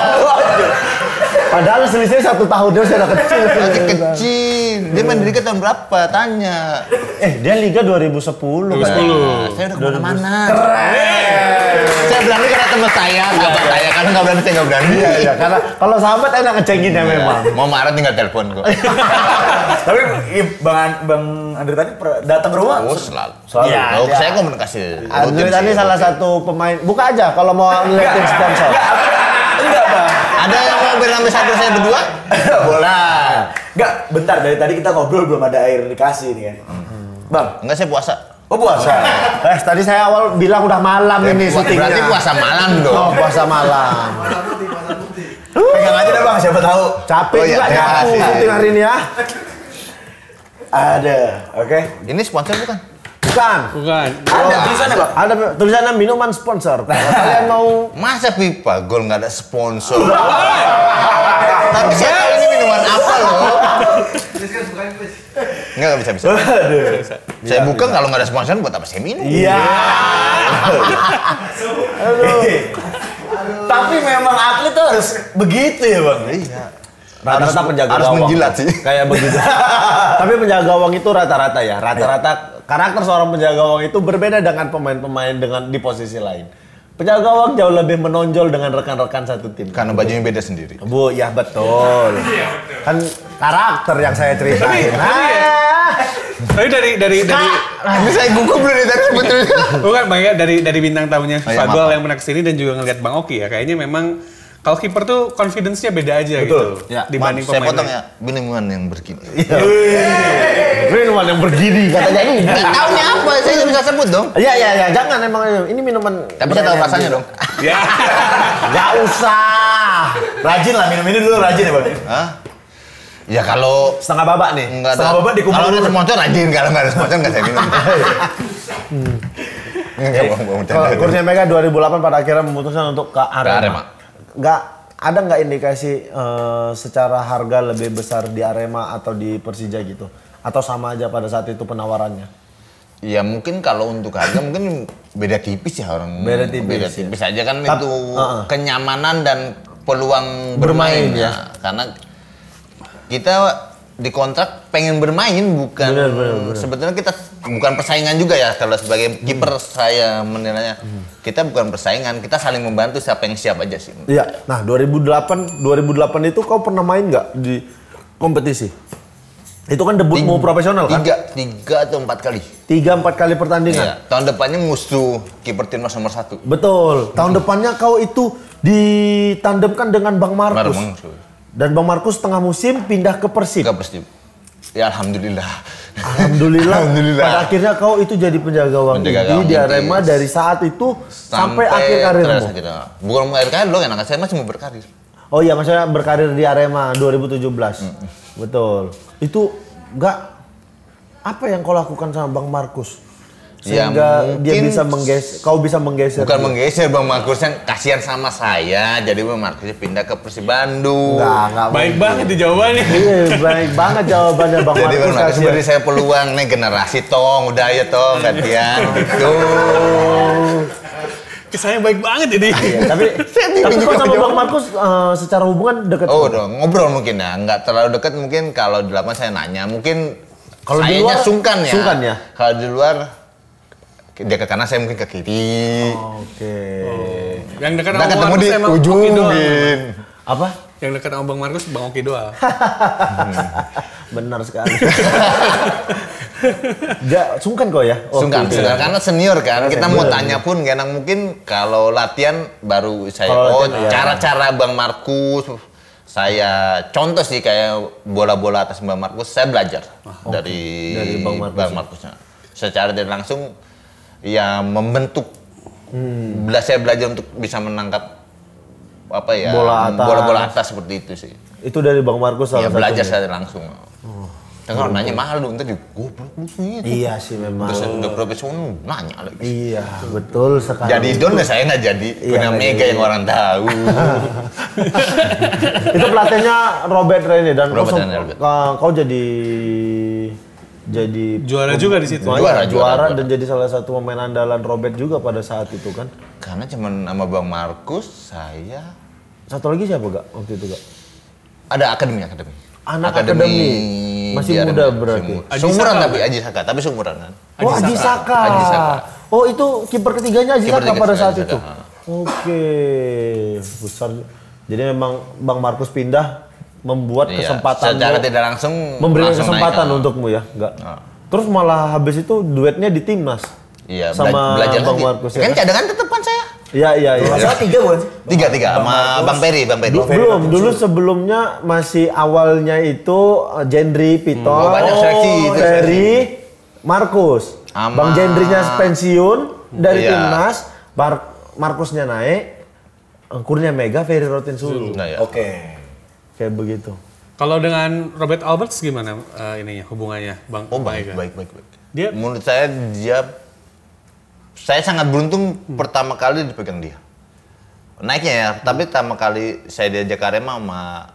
Padahal selisihnya 1 tahun, dia sudah kecil. Masih kecil. Dia main di Liga tahun berapa? Tanya. Dia Liga 2010. 2010. Saya udah kemana-mana. Keren. Saya berani karena teman saya, sahabat saya. Karena nggak berani, saya nggak berani. Iya, karena kalau sahabat enak ngecengin ya memang. Mau marah tinggal telepon kok. Tapi Bang Andri tadi datang ke rumah? Oh, selalu. Ya, saya komunikasi. Andri tadi salah satu pemain. Buka aja kalau mau ngeliatin sponsor. Enggak, Bang. Ada yang mau berambil satu saya berdua? Boleh. Enggak, bentar, dari tadi kita ngobrol belum ada air dikasih nih kan. Bang, Enggak, saya puasa. oh puasa. Tadi saya awal bilang udah malam ini syutingnya. Berarti puasa malam dong. Oh, puasa malam. Pegang aja deh Bang, siapa tahu. Capek juga terima aku kasih. syuting hari ini ya. Ada, oke. Ini sponsor bukan? Bukan. Ada tulisannya Bang. Ada tulisannya minuman sponsor. Kalau kalian mau Masa pipa gol nggak ada sponsor? Tapi saya tahu ini minuman apa loh? Nggak bisa. Saya buka kalau nggak ada sponsor buat apa saya minum? Iya. Tapi memang atlet tuh harus begitu ya Bang. Iya. Rata-rata penjaga harus gawang. menjilat sih. Kayak begitu. Tapi penjaga gawang itu rata-rata ya. Rata-rata karakter seorang penjaga gawang itu berbeda dengan pemain-pemain dengan di posisi lain. Penjaga gawang jauh lebih menonjol dengan rekan-rekan satu tim. Karena bajunya beda sendiri. Bu, ya betul. Kan karakter yang saya ceritain. Tapi dari Ini saya gugup dulu nih tadi sebetulnya. bukan Bang ya, dari bintang tamunya Oh, iya, Fagol maaf. yang pernah kesini dan juga ngeliat Bang Oki ya, kayaknya memang kalau kiper tuh confidence-nya beda aja gitu Ya, dibanding Saya pemain. potong ya, minuman yang bergini. Minuman yang bergini katanya ini. Nggak tahu nih apa, saya nggak bisa sebut dong. Iya, jangan emang ini minuman. Tapi saya tahu rasanya dong. Ya. Gak usah. Rajin lah, minum ini dulu rajin ya Bang. Hah? Ya kalau Setengah babak nih. nggak Setengah babak dikumpul kalau ada dulu. sponsor rajin, kalau nggak ada sponsor nggak saya minum. Nggak mau bercanda. Kurnia Mega 2008 pada akhirnya memutuskan untuk ke Arema. Arema. Ada nggak indikasi secara harga lebih besar di Arema atau di Persija gitu? Atau sama aja pada saat itu penawarannya? Ya mungkin kalau untuk harga mungkin beda tipis ya orang. Beda tipis, aja kan Tapi, itu kenyamanan dan peluang bermain ya. Karena kita dikontrak pengen bermain bukan Bener. sebetulnya kita bukan persaingan juga ya kalau sebagai kiper saya menilainya. Kita bukan persaingan, kita saling membantu siapa yang siap aja sih. Iya. Nah 2008 itu kau pernah main nggak di kompetisi? Itu kan debutmu profesional kan? 3 atau 4 kali. 3-4 kali pertandingan. Iya. Tahun depannya musuh kiper timnas nomor 1. Betul. Tahun depannya kau itu ditandemkan dengan Bang Markus. Dan Bang Markus tengah musim pindah ke Persib. Ya alhamdulillah. Pada akhirnya kau itu jadi penjaga gawang inti di Arema dari saat itu sampai akhir karirmu. Bukan akhir karir loh, saya masih mau berkarir. Oh iya, maksudnya berkarir di Arema 2017. Betul. Itu apa yang kau lakukan sama Bang Markus? Sehingga dia bisa kau bisa menggeser. Bukan menggeser, Bang Markusnya kasihan sama saya, jadi Bang Markusnya pindah ke Persib Bandung. Enggak baik banget di jawabannya. Iya, baik banget jawabannya Bang Markus. Jadi Bang Markus beri saya peluang nih, generasi tong, udah ayo tong gantian gitu. Kesannya baik banget ini. Tapi kok sama Bang Markus secara hubungan dekat? Oh, dong, ngobrol mungkin ya, nggak terlalu dekat mungkin. Kalau di lapangan saya nanya, mungkin kalau di luar sungkan ya. Kalau di luar dia ke kanan, saya mungkin ke kiri. Oke. Yang dekat sama ketemu Markus di emang ujung. Apa? Yang dekat sama Bang Markus, Bang Oki doang. Benar sekali. Sungkan kok ya? Sungkan, karena senior kan. Kita mau tanya pun gak enak, mungkin kalau latihan baru saya cara-cara Bang Markus. Saya contoh sih kayak bola-bola atas Bang Markus, saya belajar dari Bang Markusnya. Secara tidak langsung ya membentuk. Saya belajar untuk bisa menangkap bola-bola atas seperti itu sih. Itu dari Bang Markus salah satunya. Belajar saya langsung. Kalau nanya mahal dong, ntar goblok musuhnya itu. Iya sih memang. Udah profesional, nanya lagi. Iya, betul sekali. Jadi don saya nggak jadi, punya Mega yang orang tahu. Itu pelatihnya Robert Rene dan kau jadi juara juga di situ. Juara dan jadi salah satu pemain andalan Robert juga pada saat itu kan. Karena cuman sama Bang Markus, saya. Satu lagi siapa gak waktu itu gak? Ada akademi. Anak akademi. Masih muda berarti. Sumuran tapi Aji Saka, tapi sumuran kan. Oh Aji Saka. Oh itu kiper ketiganya Aji Saka pada saat itu. Oke, besar. Jadi memang Bang Markus pindah membuat kesempatan. Secara tidak langsung memberikan kesempatan untukmu ya, enggak. Terus malah habis itu duetnya di timnas. Iya, sama belajar Bang Markus. Kan cadangan tetepan saya. Iya. Masalah 3 bukan? 3 sama Bang Peri. Belum, dulu sebelumnya masih awalnya itu Jendri, Pito, banyak seleksi. Peri, Markus. Bang Jendrinya pensiun dari timnas, Markusnya naik, angkurnya Mega, Ferry Rotinsulu. Oke. Kayak begitu. Kalau dengan Robert Alberts gimana hubungannya, Bang? Baik. Dia menurut saya saya sangat beruntung pertama kali dipegang dia. Naiknya ya, tapi pertama kali saya diajak Arema sama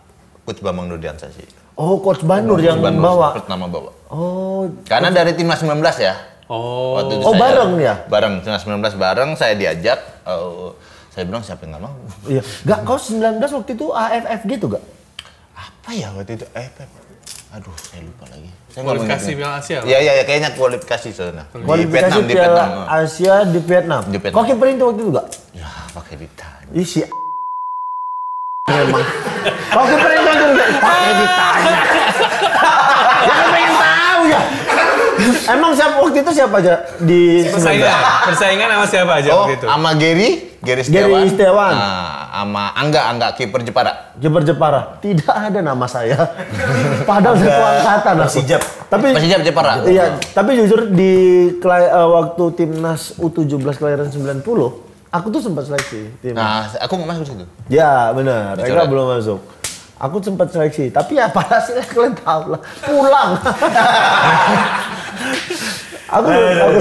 Coach Bambang Nurdiansyah sih. Oh, Coach Bandur yang bawa? Pertama bawa. Oh. Karena dari timnas 19 ya. Waktu itu bareng ya? Bareng, timnas 19 bareng, saya diajak. Saya bilang siapa yang nggak mau? Iya. Gak, kau 19 waktu itu AFF gitu gak? Apa ya waktu itu AFF? Aduh, saya lupa lagi. Kualifikasi Piala Asia? Iya, kayaknya kualifikasi soalnya. Kualifikasi Piala Asia di Vietnam. Kau kiperin tuh waktu itu gak? Ya, pakai ditanya. Isi memang. Kau kiperin tuh waktu itu gak? Pakai ditanya. Ya kan pengen tahu ya. Emang waktu itu siapa aja di persaingan sama siapa aja waktu itu? Sama Gary Setiawan. Sama Angga kiper Jepara. Kiper Jepara. Tidak ada nama saya. Padahal satu angkatan. Persijap. Persijap Jepara. Iya, tapi jujur di waktu timnas U17 kelahiran 90, aku tuh sempat seleksi timnas. Nah, aku nggak masuk situ. Ya, benar. Eka belum masuk. Aku sempat seleksi, tapi ya pada hasilnya kalian tahu lah, pulang. aku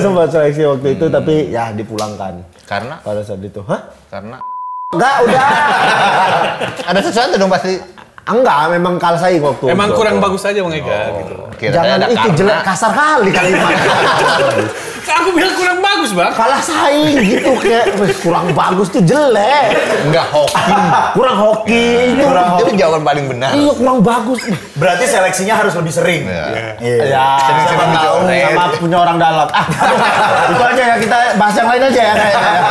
sempat seleksi waktu itu, tapi ya dipulangkan. Karena? Pada saat itu, Karena? Enggak, udah. Ada sesuatu dong pasti. Enggak, memang kalah saing waktu. Emang kurang bagus aja Bang Ega gitu. Jangan itu jelek, kasar kali kalimat. Aku bilang kurang bagus, Bang. Kalah saing gitu kayak kurang bagus tuh jelek. Enggak hoki. Kurang hoki. Itu jawaban paling benar. Iya, kurang bagus. Berarti seleksinya harus lebih sering. Iya. Sama punya orang dalam. Itu aja ya, kita bahas yang lain aja ya kayaknya.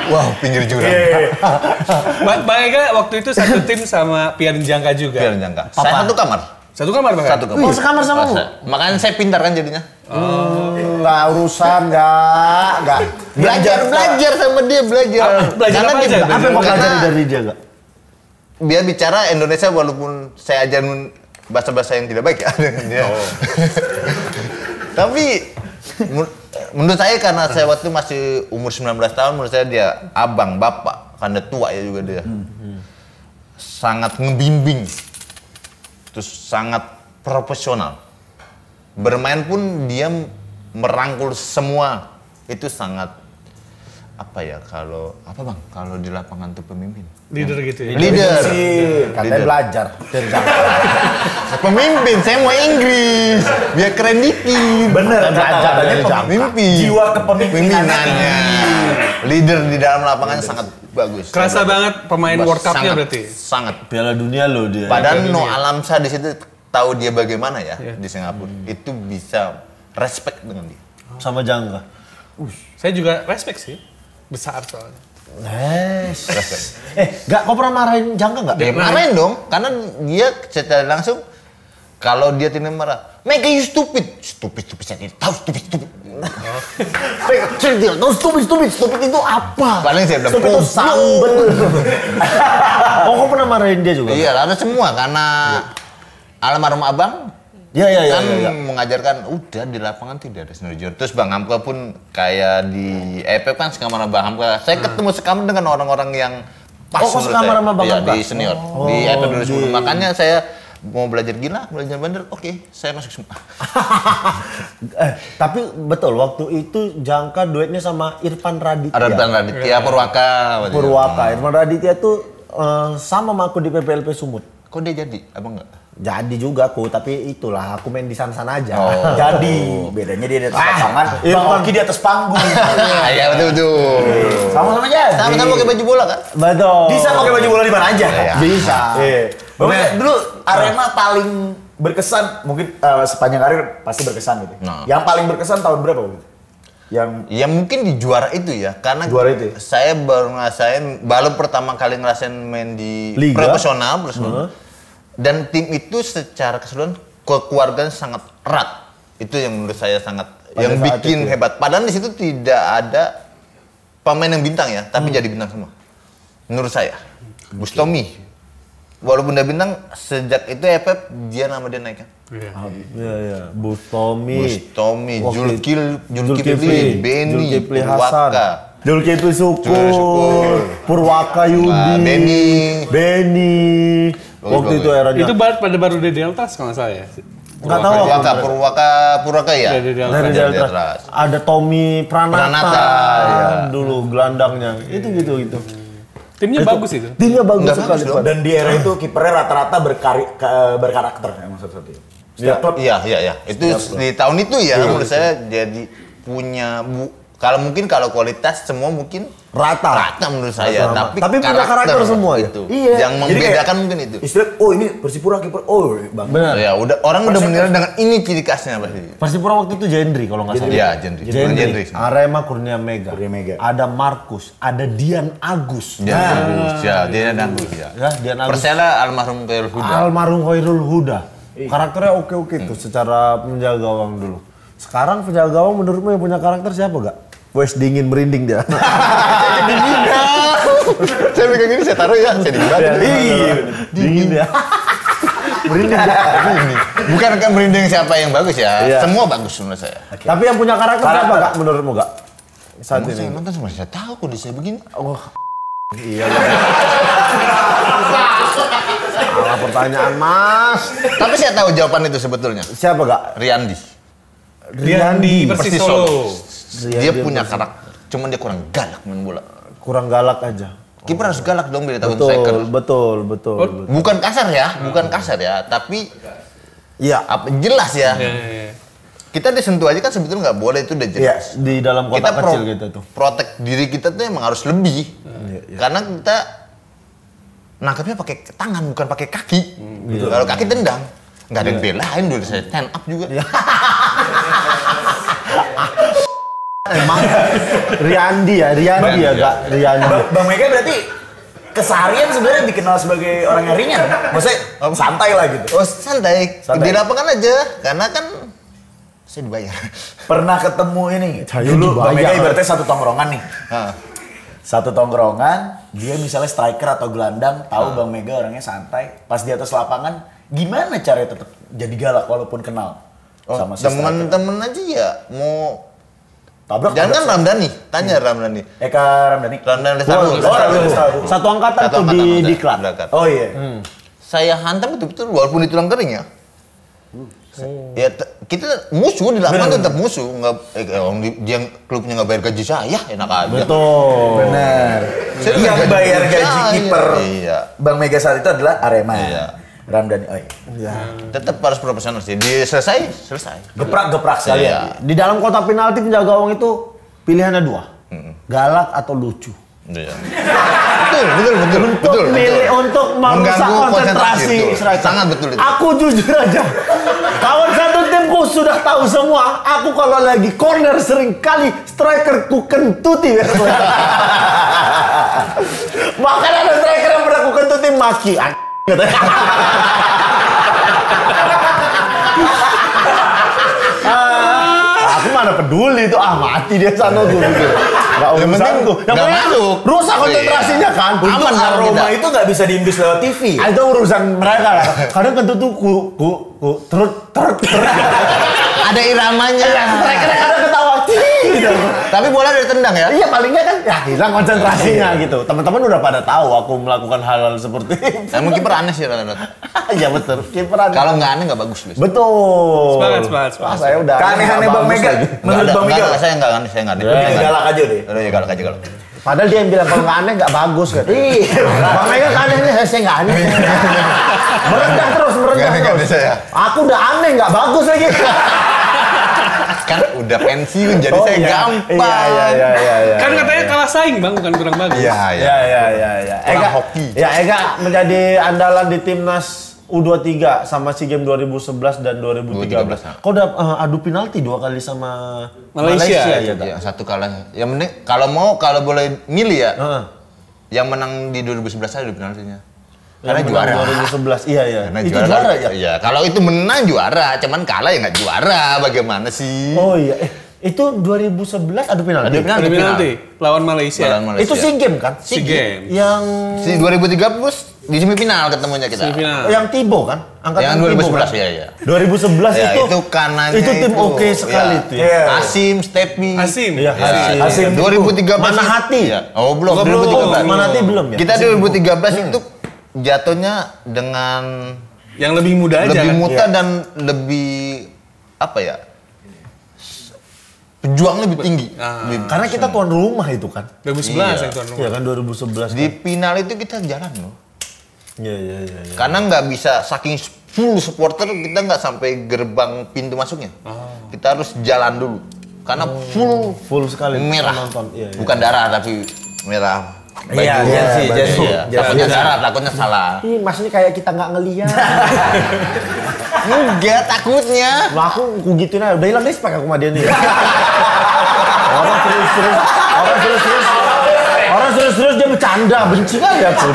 Wow, pinggir jurang. Bang Ega waktu itu satu tim sama Pian Jangka juga. Pian Jangka. Saya satu kamar. Satu kamar bahkan? Satu kamar. Oh, sekamar sama kamu? Makanya saya pintar kan jadinya. nggak urusan, nggak. Belajar sama dia, belajar. Belajar apa aja? Apa yang mau pelajari dari dia nggak? Dia bicara Indonesia walaupun saya ajarin bahasa-bahasa yang tidak baik ya dengan dia. Tapi menurut saya karena saya waktu masih umur 19 tahun, menurut saya dia abang, bapak, karena tua ya juga dia. Sangat ngebimbing. Terus sangat profesional. Bermain pun dia merangkul semua. Itu sangat kalau di lapangan tuh pemimpin. Leader gitu ya. Leader. Katanya belajar dari Jangka. Pemimpin, saya mau Inggris. Biar keren dikit. Bener, belajar dari Jangka. Pemimpin. Jiwa kepemimpinannya. Leader di dalam lapangan sangat bagus. Kerasa banget pemain World Cup-nya berarti. Sangat. Piala Dunia loh dia. Padahal No Alamsa di situ tahu dia bagaimana ya di Singapura. Itu bisa respect dengan dia. Sama Jangka. Saya juga respect sih. Besar soalnya. Kau pernah marahin Jangka nggak? Dia marahin dong, karena dia secara langsung kalau dia tidak marah, make you stupid saya tidak tahu stupid. Saya tidak tahu stupid itu apa? Paling saya bilang stupid itu sambel. Kau pernah marahin dia juga? Iya, ada semua karena almarhum abang. Iya. Mengajarkan udah di lapangan tidak ada senior. Terus Bang Hamka pun kayak di EP kan sekamar Bang Hamka. Saya ketemu sekamar dengan orang-orang yang pas sekamar sama Bang Hamka? Iya, di senior. Di EP 2010. Makanya saya mau belajar gila, belajar bandel, oke, saya masuk semua. Tapi betul, waktu itu Jangka duetnya sama Irfan Raditya. Irfan Raditya, Purwaka. Irfan Raditya tuh sama aku di PPLP Sumut. Kok dia jadi? Abang nggak? Jadi juga aku, tapi itulah aku main di sana-sana aja. Jadi, bedanya dia di atas lapangan, Bang Oki di atas panggung. Iya betul. Sama-sama aja. Sama-sama pakai baju bola kan? Betul. Bisa pakai baju bola di mana aja. Bisa. Bang, dulu Arema paling berkesan, mungkin sepanjang karir pasti berkesan gitu. Yang paling berkesan tahun berapa waktu itu? Ya mungkin di juara itu ya, karena juara itu. Saya baru pertama kali ngerasain main di Liga? profesional. Dan tim itu secara keseluruhan kekeluargaan sangat erat. Itu yang menurut saya sangat yang bikin hebat. Padahal di situ tidak ada pemain yang bintang ya, tapi jadi bintang semua. Menurut saya. Bustomi. Walaupun dia bintang, sejak itu EPEP dia naik kan. Iya. Bustomi, Zulkifli, Beni, Purwaka. Zulkifli Syukur, Purwaka Yudi, Beni. Waktu itu era itu baru di Delta kalau nggak salah ya. Nggak tahu. Purwaka ya. Dari Delta. Ada Tommy Pranata. Dulu gelandangnya. Itu gitu. Timnya bagus itu. Timnya bagus sekali. Dan di era itu kipernya rata-rata berkarakter emang satu-satunya. Iya. Itu di tahun itu ya menurut saya jadi punya kalau kualitas semua mungkin rata menurut saya, tapi punya karakter semua itu. Iya. Yang membedakan mungkin itu. Istilah, ini Persipura kiper, Bang. Benar. Ya, orang udah menilai dengan ini ciri khasnya pasti. Persipura waktu itu Jendri kalau nggak salah. Iya, Jendri. Arema Kurnia Mega. Ada Markus, ada Dian Agus. Dian Agus ya. Dian Agus. Persela almarhum Khairul Huda. Karakternya oke tuh secara penjaga gawang dulu. Sekarang penjaga gawang menurutmu yang punya karakter siapa gak? Wes dingin merinding dia. Dingin ya. Saya pegang gini saya taruh ya, saya dingin banget. Dingin ya. Merinding dia. Bukan merinding siapa yang bagus ya. Semua bagus menurut saya. Tapi yang punya karakter siapa gak menurutmu gak? Saat ini. Saya nonton semua saya tahu kok dia begini. Iya. Salah pertanyaan Mas. Tapi saya tahu jawaban itu sebetulnya. Siapa gak? Riyandi Persis Solo. Dia punya karakter, cuman dia kurang galak main bola. Kurang galak aja. Kiper harus galak dong biar tahun striker. Betul. Bukan kasar ya, tapi jelas ya. Kita disentuh aja kan sebetulnya nggak boleh, itu udah jelas. Di dalam kotak kecil gitu tuh. Protect diri kita tuh emang harus lebih. Karena kita nangkapnya pakai tangan bukan pakai kaki. Kalau kaki tendang, nggak ada yang belain dulu, saya stand up juga. Emang Riyandi ya Kak. Bang Mega berarti keseharian sebenarnya dikenal sebagai orang yang ringan. Maksudnya santai lah gitu. Santai. Di lapangan aja, karena kan Saya dibayar. Pernah ketemu ini? Dulu Bang Mega ibaratnya satu tongkrongan nih. Satu tongkrongan, dia misalnya striker atau gelandang, tahu Bang Mega orangnya santai. Pas di atas lapangan, gimana caranya tetap jadi galak walaupun kenal? Sama si temen-temen aja ya mau tabrak. Jangan Ramdhani, tanya Ramdhani. Eka Ramdhani. Ramdhani Lestari. Satu angkatan tuh di diklat. Oh iya. Saya hantam betul-betul walaupun di tulang kering ya. Ya kita musuh di lapangan tetap musuh, dia klubnya nggak bayar gaji saya, enak aja. Betul. Benar. Yang bayar gaji kiper Bang Mega saat itu adalah Arema. Iya. Ramdhani. Tetap harus profesional sih. Selesai. Geprak sekali. Iya. Di dalam kotak penalti penjaga gawang itu pilihannya 2. Galak atau lucu. Iya. Betul. Untuk merusak konsentrasi striker. Sangat betul itu. Aku jujur aja, kawan satu timku sudah tahu semua. Aku kalau lagi corner sering kali strikerku kentuti. Bahkan ada striker yang pernah ku kentuti maki. Aku mana peduli itu, mati dia sana tuh. Gak urusanku. Gak masuk. Rusak konsentrasinya kan. Untuk aroma itu gak bisa diimbis lewat TV. Itu urusan mereka lah. Kadang kentut tuh terus. Ada iramanya. Mereka kadang ketawa. Gitu. Tapi bola udah tendang ya? Iya palingnya kan ya hilang konsentrasinya gitu. Teman-teman udah pada tahu aku melakukan hal-hal seperti itu. Emang kiper aneh sih rata-rata. Iya betul. Kiper aneh. Kalau nggak aneh nggak bagus Luis. Betul. Semangat. Saya udah. Keanehannya Bang Mega. Menurut Bang Mega. Saya nggak aneh, saya nggak aneh. Galak aja deh. Udah ya galak aja kalau. Padahal dia yang bilang kalau nggak aneh nggak bagus kan. Iya. Bang Mega anehnya saya nggak aneh. Merendah terus. Aku udah aneh nggak bagus lagi. Kan udah pensiun jadi saya gampang. Iya. Kan katanya kalah saing Bang, bukan kurang bagus. Iya. Ega hoki. Ya Ega menjadi andalan di timnas U23 sama SEA Games 2011 dan 2013. Kau udah adu penalti 2 kali sama Malaysia ya? Ya, satu kalah. Yang penting kalau boleh milih ya. Yang menang di 2011 adu penaltinya. Karena juara 2011, iya. Karena itu juara ya? Iya, kalau itu menang juara, cuman kalah ya nggak juara. Bagaimana sih? Oh iya, itu 2011 adu penalti. Adu penalti lawan Malaysia. Itu SEA Games kan? SEA Games. Yang si 2013 di semifinal ketemunya kita. Yang Tibo kan? Angkatan yang 2011 ya. 2011 ya, itu kanannya itu tim oke sekali itu. Ya. Asim, Stepi. Asim. 2013 Mana hati? Ya. Oh, belum. 2013. Mana hati belum ya? Kita 2013 itu jatuhnya dengan yang lebih muda aja. Lebih muda dan lebih apa ya? Pejuang lebih tinggi. Karena kita tuan rumah itu kan. 2011 yang tuan rumah. Iya kan 2011. Di final itu kita jalan loh. Iya. Karena nggak bisa saking full supporter kita nggak sampai gerbang pintu masuknya. Kita harus jalan dulu. Karena full sekali merah. Iya. Bukan darah tapi merah. Iya, takutnya darah, takutnya salah. Ih, maksudnya kayak kita nggak ngeliat. Enggak, takutnya. Nah, aku gituin aja, udah hilang deh pakai aku sama dia nih. Orang serius dia bercanda, benci kali aku.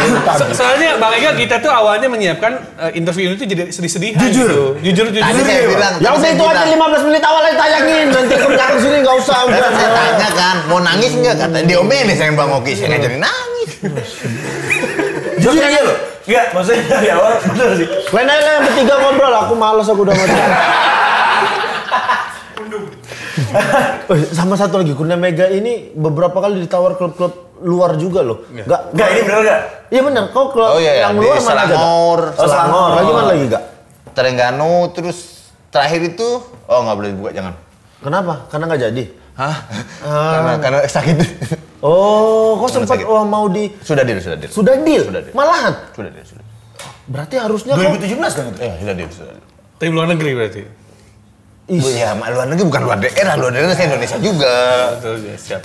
Soalnya Bang Ega kita tuh awalnya menyiapkan interview itu jadi sedih-sedih. Jujur. Tadi saya bilang. Ya udah itu aja 15 menit awal aja tayangin, nanti aku belakang sini nggak usah. Udah saya tanya kan, mau nangis nggak? Kata diomelin saya Bang Oki, saya nggak jadi nangis. Jujur aja loh. Enggak, maksudnya dari awal bener sih. Lain aja yang bertiga ngobrol, aku males aku udah mati. Sama satu lagi, Kurnia Mega ini beberapa kali ditawar klub-klub luar juga loh. Enggak, ini bener gak? Iya bener, kau klub yang luar mana aja? Selangor. Lagi mana lagi gak? Terengganu, terus terakhir itu, nggak boleh dibuka, jangan. Kenapa? Karena nggak jadi? Hah? Karena sakit. Oh, kok sempat mau di... Sudah deal. Sudah deal? Malahan? Sudah deal. Berarti harusnya 2017 kan itu? Sudah deal. Tapi luar negeri berarti? Ya, luar negeri bukan luar daerah saya Indonesia juga. Betul, ya, siap.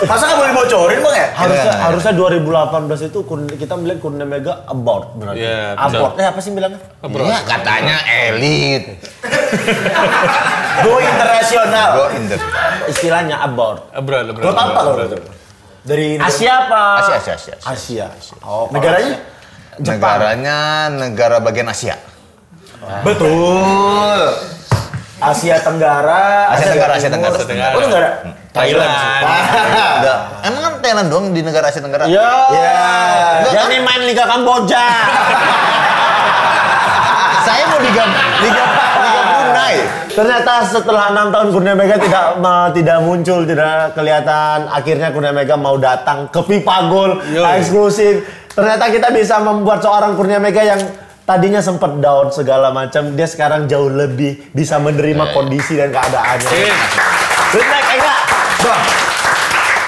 Masa nggak boleh bocorin Bang ya? Harusnya 2018 itu kita melihat Kurnia Mega abort berarti. Yeah, abort, apa sih bilangnya? Iya, katanya elit. Go internasional. Istilahnya abort. Abroad. Klub apa kalau itu? Dari Asia apa? Asia. Oh, negaranya? Negaranya negara bagian Asia. Betul. Asia Tenggara. Asia Tenggara. Oh, Tenggara. Thailand. Emang kan Thailand doang di negara Asia Tenggara? Ya. Jangan Jangan main Liga Kamboja. Saya mau Liga Brunei. Ternyata setelah 6 tahun Kurnia Mega tidak muncul, tidak kelihatan. Akhirnya Kurnia Mega mau datang ke FIFA Gold eksklusif. Ternyata kita bisa membuat seorang Kurnia Mega yang tadinya sempat down segala macam, dia sekarang jauh lebih bisa menerima kondisi dan keadaannya. Benar enggak? Bang.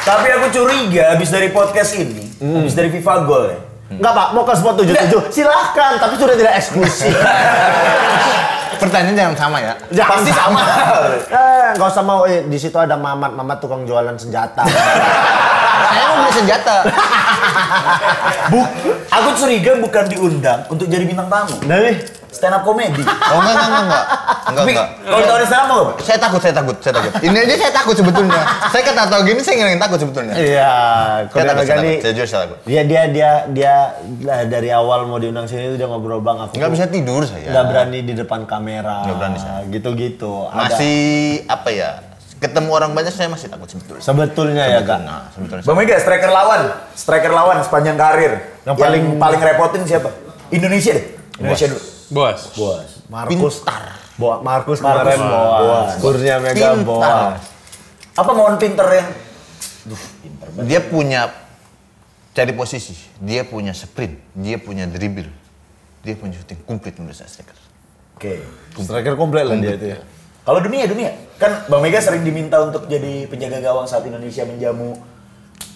Tapi aku curiga habis dari podcast ini, habis dari FIFA Gold ya. Enggak Pak, mau ke spot 77? Silahkan, tapi sudah tidak eksklusif. Pertanyaan jangan sama ya. Pasti sama. Nggak usah mau. Di situ ada Mamat tukang jualan senjata. Saya mau beli senjata. Aku curiga bukan diundang untuk jadi bintang tamu. Stand up comedy. Oh enggak. Kalau tahu stand up mau? Saya takut. Ini aja saya takut sebetulnya. Saya kata tahu gini saya ngilangin takut sebetulnya. Iya, Kurnia Mega nih. Saya jujur saya takut. Dia dari awal mau diundang sini dia ngobrol Bang, aku nggak bisa tidur saya. Nggak berani di depan kamera. Nggak berani saya. Gitu-gitu. Masih apa ya? Ketemu orang banyak saya masih takut sebetulnya ya Kak. Sebetulnya. Bang Mega, striker lawan sepanjang karir. Yang paling repotin siapa? Indonesia deh. Indonesia dulu. Boas. Markus kemarin Boas. Kurnia Mega Boas. Apa mohon pinter yang dia punya cari posisi, dia punya sprint, dia punya dribble, dia punya shooting komplit menurut saya striker. Oke. Striker komplit lah dia itu ya. Kalau dunia kan Bang Mega sering diminta untuk jadi penjaga gawang saat Indonesia menjamu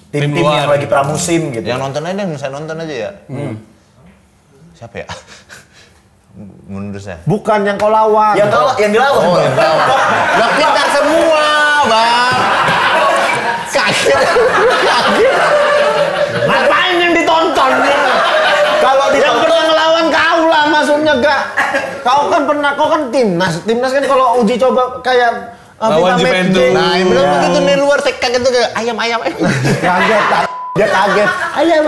tim-tim yang lagi pramusim gitu. Yang nonton aja, saya nonton aja ya. Siapa ya? Menurut saya. Bukan yang kau lawan. Yang dilawan. Oh, yang dilawan. Lah pintar semua, Bang. Kaget. Ngapain yang ditonton? Kalau yang pernah ngelawan kau lah maksudnya Kak. Kau kan timnas kan kalau uji coba kayak lawan Juventus. Nah, benar begitu di luar saya kaget tuh kayak ayam. Kaget. Dia kaget. Ayam.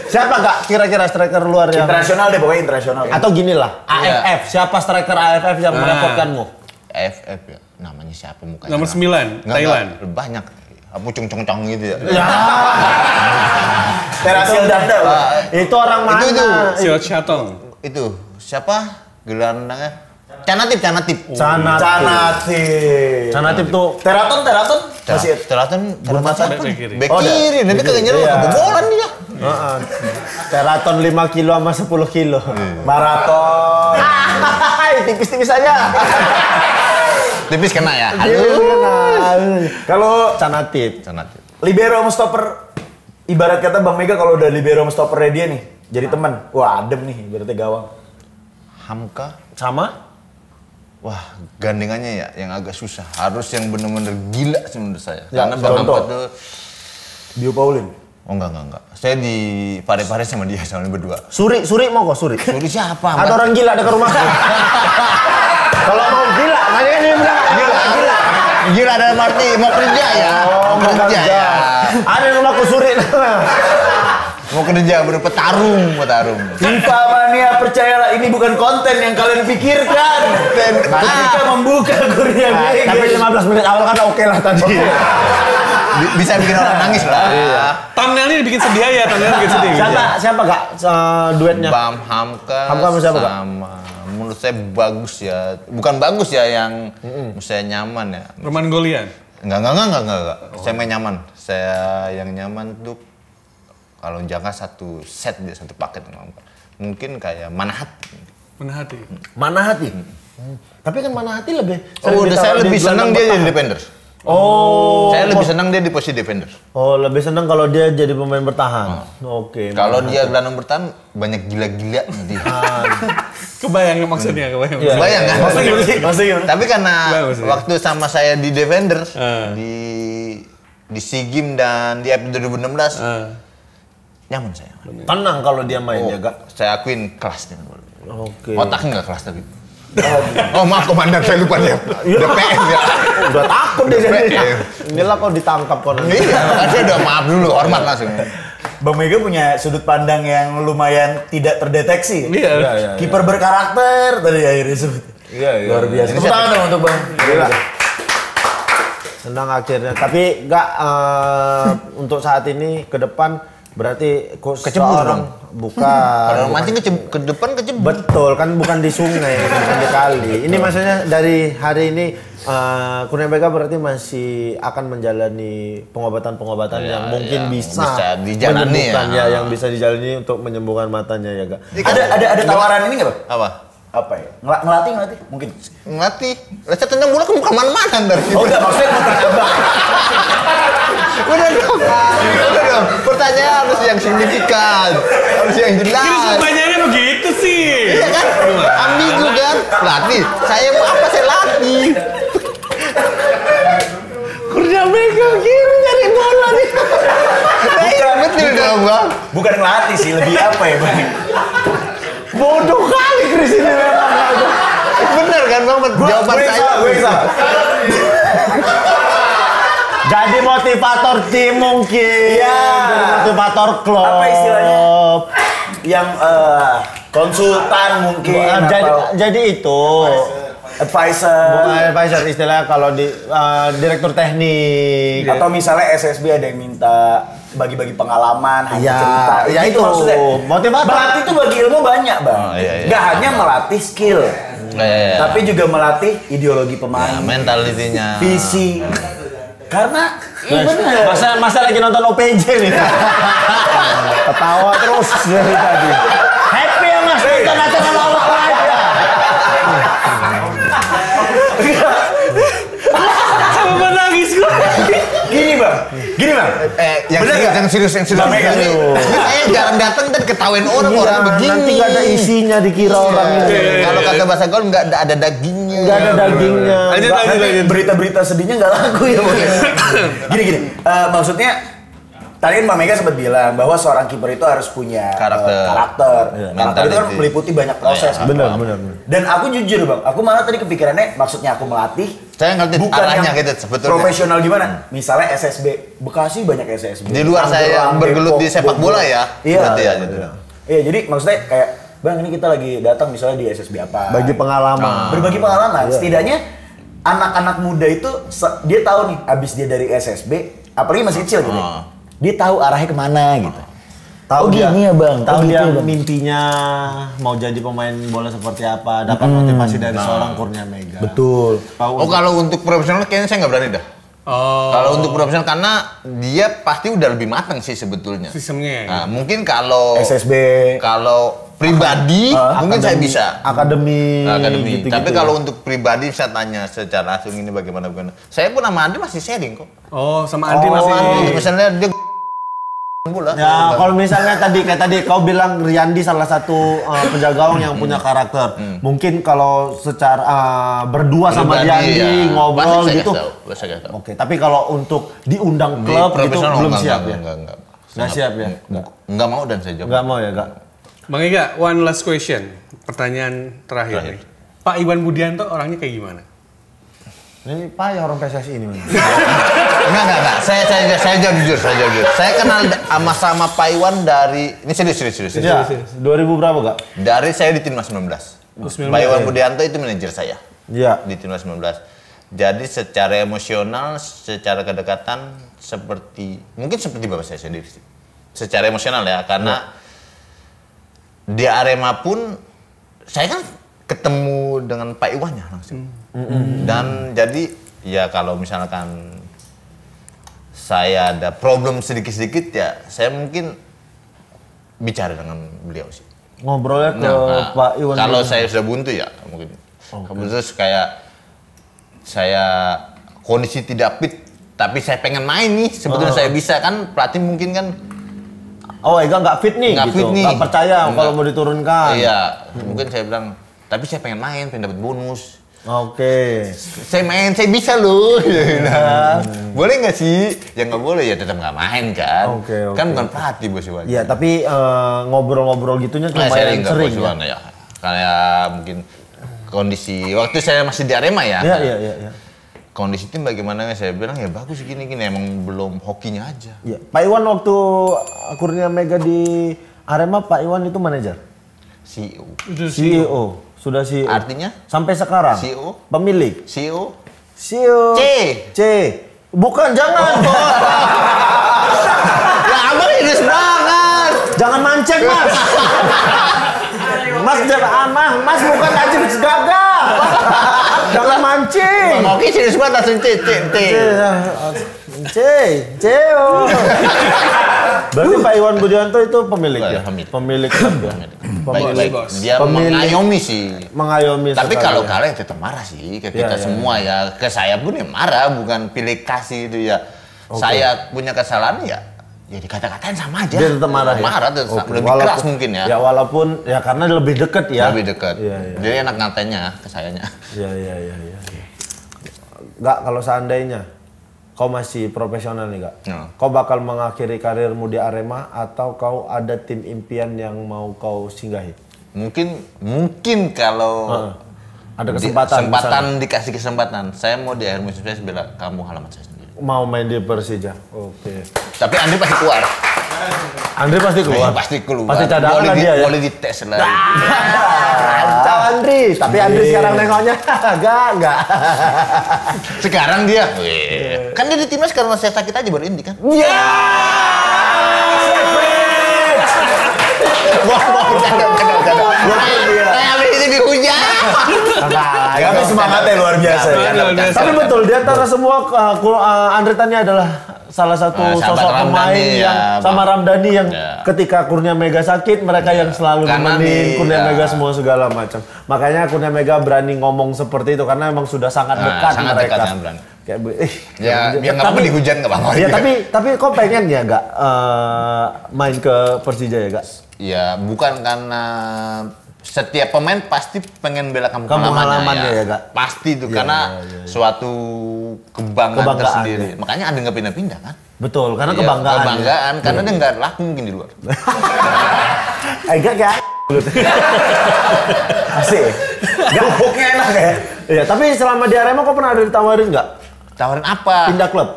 Siapa Kak kira-kira striker luar yang internasional deh, pokoknya internasional. Atau gini lah, AFF. Siapa striker AFF yang merepotkanmu? AFF ya. Namanya siapa mukanya? Nomor 9, Thailand. Banyak. Apa cong gitu ya. Terasil Danda. Itu orang mana? Itu. Siot Shatong. Itu siapa? Gelandangnya Canatip. Canatip tuh Teraton. Teraton bek Oh, kiri, nanti kagak nyerang kebobolan dia. Teraton 5 kilo sama 10 kilo. Maraton. Tipis-tipis aja. Tipis kena ya. Kalau Canatip. libero sama stopper, ibarat kata Bang Mega kalau udah libero sama stoppernya dia nih, jadi teman. Wah, adem nih ibaratnya gawang. Hamka Sama? wah, gandengannya ya yang agak susah. Harus yang benar-benar gila sih menurut saya. Ya, Karena Bang Hamka tuh Bio Paulin. oh enggak. Saya di pare-pare sama dia soalnya berdua. Suri mau kok Suri. Suri siapa? Ada orang gila dekat rumah. Kalau mau gila, makanya dia bilang gila. Gila dalam arti mau kerja ya. Mau kerja ya. Ada rumahku Suri. Mau kerja berpetarung. FIFA Mania, percayalah ini bukan konten yang kalian pikirkan. Ketika membuka Kurnia Mega. Tapi 15 menit awal kan oke lah tadi. Bisa bikin orang nangis lah. Iya. Thumbnailnya dibikin sedih ya, thumbnailnya bikin sedih. Siapa Kak duetnya? Bam Hamka sama siapa Kak? Menurut saya bagus ya. Bukan bagus ya yang menurut saya nyaman ya. Roman Golian. Enggak. Saya main nyaman. Saya yang nyaman tuh kalau jaga satu set dia satu paket. Mungkin kayak Mana hati. Tapi kan Manahati lebih. Saya lebih senang dia jadi defender. Saya lebih senang dia di posisi defender. Lebih senang kalau dia jadi pemain bertahan. Oke. Kalau dia gelandang bertahan banyak gila-gila nanti. Kebayang maksudnya, kebayang. Kebayang kan? Maksudnya. Tapi karena waktu sama saya di defender di SEA Games dan di AFF 2016 nyaman saya. Tenang kalau dia main ya Kak. Saya akuin kelas dia. Oke. Otaknya nggak kelas tapi. Oh maaf komandan, saya lupa dia. DPM ya. Udah takut dia jadi. Inilah kau ditangkap komandan. Iya, saya udah maaf dulu, hormat langsung. Bang Mega punya sudut pandang yang lumayan tidak terdeteksi. Iya. Kiper berkarakter tadi akhirnya disebut. Iya. Luar biasa. Tepuk tangan dong untuk Bang. Gila. Senang akhirnya. Tapi enggak untuk saat ini ke depan berarti kecebur dong. Bukan. Kalau mancing ke depan kecebur. Betul, kan bukan di sungai, bukan di kali. Ini maksudnya dari hari ini Kurnia Mega berarti masih akan menjalani pengobatan-pengobatan yang mungkin bisa dijalani yang bisa dijalani untuk menyembuhkan matanya ya, Kak. Ada tawaran ini nggak, Bang? Apa ya? Ngelatih mungkin. Ngelatih. Lah saya tendang bola kan bukan mana-mana ntar. Oh enggak, maksudnya bukan Abang. Udah dong. Pertanyaan harus yang signifikan. Harus yang jelas. Ini pertanyaannya begitu sih. Iya kan? Ambigu kan? Latih. Saya mau apa saya latih. Kurnia Mega gini nyari bola nih. Betul dong, Bang. Bukan ngelatih sih, lebih apa ya, Bang? Bodoh kali Chris ini memang. Bener kan, Bang? Jawaban saya. Gue salah. Jadi motivator tim mungkin. Iya. Motivator klub. Apa istilahnya? Yang konsultan mungkin. Jadi itu. Advisor istilahnya kalau di direktur teknik. Atau misalnya SSB ada yang minta bagi-bagi pengalaman, hanya cerita. Ya itu maksudnya. Motivator. Melatih itu bagi ilmu banyak, Bang. Gak hanya melatih skill. Tapi juga melatih ideologi pemain. Mentalitinya. Visi. Karena bener. Masa lagi nonton OPJ nih. Ketawa terus dari tadi. Happy ya Mas, nonton acara lawak aja. Sama nangis gue. Gini bang. Yang serius. Saya jarang datang dan ketawain orang begini. Nanti gak ada isinya dikira orang itu. Kalau kata bahasa gaul nggak ada dagingnya. Nggak ada dagingnya. Berita-berita sedihnya nggak laku ya. Gini. Maksudnya tadi Mbak Mega sempat bilang bahwa seorang kiper itu harus punya karakter. Karakter itu kan meliputi banyak proses. Benar. Dan aku jujur bang, aku malah tadi kepikirannya maksudnya aku melatih. Saya ngerti bukan arahnya yang gitu sebetulnya. Profesional gimana? Misalnya SSB, Bekasi banyak SSB. Di luar saya yang bergelut di sepak bola ya. Iya. Jadi maksudnya kayak bang ini kita lagi datang misalnya di SSB apa? Berbagi pengalaman. Setidaknya anak-anak muda itu dia tahu nih, abis dia dari SSB, apalagi masih kecil gitu. Dia tahu arahnya kemana gitu. Tahu gini ya bang. Tahu dia mimpinya mau jadi pemain bola seperti apa. Dapat motivasi dari seorang Kurnia Mega. Betul. Kalau untuk profesional kayaknya saya nggak berani dah. Kalau untuk profesional karena dia pasti udah lebih matang sih sebetulnya. Sistemnya. Nah, mungkin kalau SSB, kalau pribadi mungkin saya bisa. Akademi. Gitu, tapi kalau untuk pribadi saya tanya secara langsung ini bagaimana. Saya pun sama Andi masih sharing kok. Sama Andi masih. Misalnya dia bola. Ya, kalau misalnya kayak tadi kau bilang Riyandi salah satu penjaga gawang yang punya karakter. Mungkin kalau secara berdua sama Riyandi ngobrol gitu. Oke, tapi kalau untuk diundang klub gitu belum siap ya. Enggak siap ya. Enggak mau dan saya jawab. Enggak mau ya, Kak. Bang Ega, one last question. Pertanyaan terakhir nih. Pak Iwan Budianto orangnya kayak gimana? Ini Pak ya orang PSSI ini. Enggak. Saya jawab jujur. Saya kenal sama Pak Iwan dari ini serius. Ya, 2000 berapa, Kak? Dari saya di Timnas 19. Pak Iwan Budianto itu manajer saya. Iya. Di Timnas 19. Jadi secara emosional, secara kedekatan mungkin seperti bapak saya sendiri sih. Secara emosional ya, karena di Arema pun saya kan ketemu dengan Pak Iwannya langsung. Dan jadi ya kalau misalkan saya ada problem sedikit-sedikit ya saya mungkin bicara dengan beliau sih. Ngobrolnya ke Pak Iwan. Kalau saya sudah buntu ya mungkin. Terus kayak saya kondisi tidak fit tapi saya pengen main nih sebetulnya saya bisa kan pelatih mungkin kan. Ega nggak fit nih gitu. Nggak percaya kalau mau diturunkan. Iya, mungkin saya bilang tapi saya pengen main, pengen dapat bonus. Oke. Saya bisa loh. Boleh nggak sih? Ya nggak boleh ya tetap nggak main kan. Kan bukan pelatih bos Iwan. Iya tapi ngobrol-ngobrol gitunya lumayan sering ya. Kayak mungkin kondisi waktu saya masih di Arema ya. Iya. Kondisi tim bagaimana saya bilang ya bagus gini emang belum hokinya aja. Iya. Pak Iwan waktu Kurnia Mega di Arema Pak Iwan itu manajer. CEO. CEO. Sudah CEO. Artinya? Sampai sekarang. CEO. Pemilik. CEO. CEO. C. Bukan, jangan. Ya abang Idris banget. Jangan mancing, Mas. Mas bukan anjing gagah. Jangan mancing. Bang Oki serius banget langsung C. Berarti Pak Iwan Budianto itu pemiliknya. Pemilik klub. Baik. Dia mengayomi sih. sekali. Tapi kalau kalah ya tetap marah sih ke kita semua ya. Ke saya pun ya marah, bukan pilih kasih itu ya. Saya punya kesalahan ya dikata-katain sama aja. Dia tetap marah. Marah lebih keras mungkin ya. Ya walaupun ya karena lebih dekat ya. Lebih dekat. Jadi enak ngatanya ke sayanya. Iya. Enggak, kalau seandainya kau masih profesional nih, Kak. Kau bakal mengakhiri karirmu di Arema atau kau ada tim impian yang mau kau singgahi? Mungkin kalau ada kesempatan dikasih kesempatan, saya mau di akhir musim saya bela kampung halaman saya sendiri. Mau main di Persija. Oke. Tapi Andri pasti keluar. Pasti keluar. Pasti cadangan lah dia ya. Boleh dites lah. Ciao Andri. Tapi Andri sekarang nengoknya enggak. Sekarang dia. Kan dia di timnas karena saya sakit aja baru ini kan. Iya. Wah, kayak habis ini dihujat. Tapi semangatnya luar biasa. Tapi betul, di antara semua Andre Tani adalah salah satu sosok pemain yang sama Ramdhani yang ketika Kurnia Mega sakit, mereka yang selalu nemenin Kurnia Mega semua segala macam. Makanya Kurnia Mega berani ngomong seperti itu karena memang sudah sangat dekat mereka. Kayak biar nggak apa dihujat nggak apa-apa. Ya tapi kok pengen ya nggak main ke Persija ya Kak? Ya bukan karena setiap pemain pasti pengen bela kampung halamannya ya Kak? Pasti itu karena suatu kebanggaan tersendiri. Makanya ada nggak pindah-pindah kan? Betul, karena kebanggaan. Karena dia nggak laku mungkin di luar. Enggak ya. Asik. Gabuknya enak ya. Iya, tapi selama di Arema kok pernah ada ditawarin nggak? Tawarin apa? Pindah klub?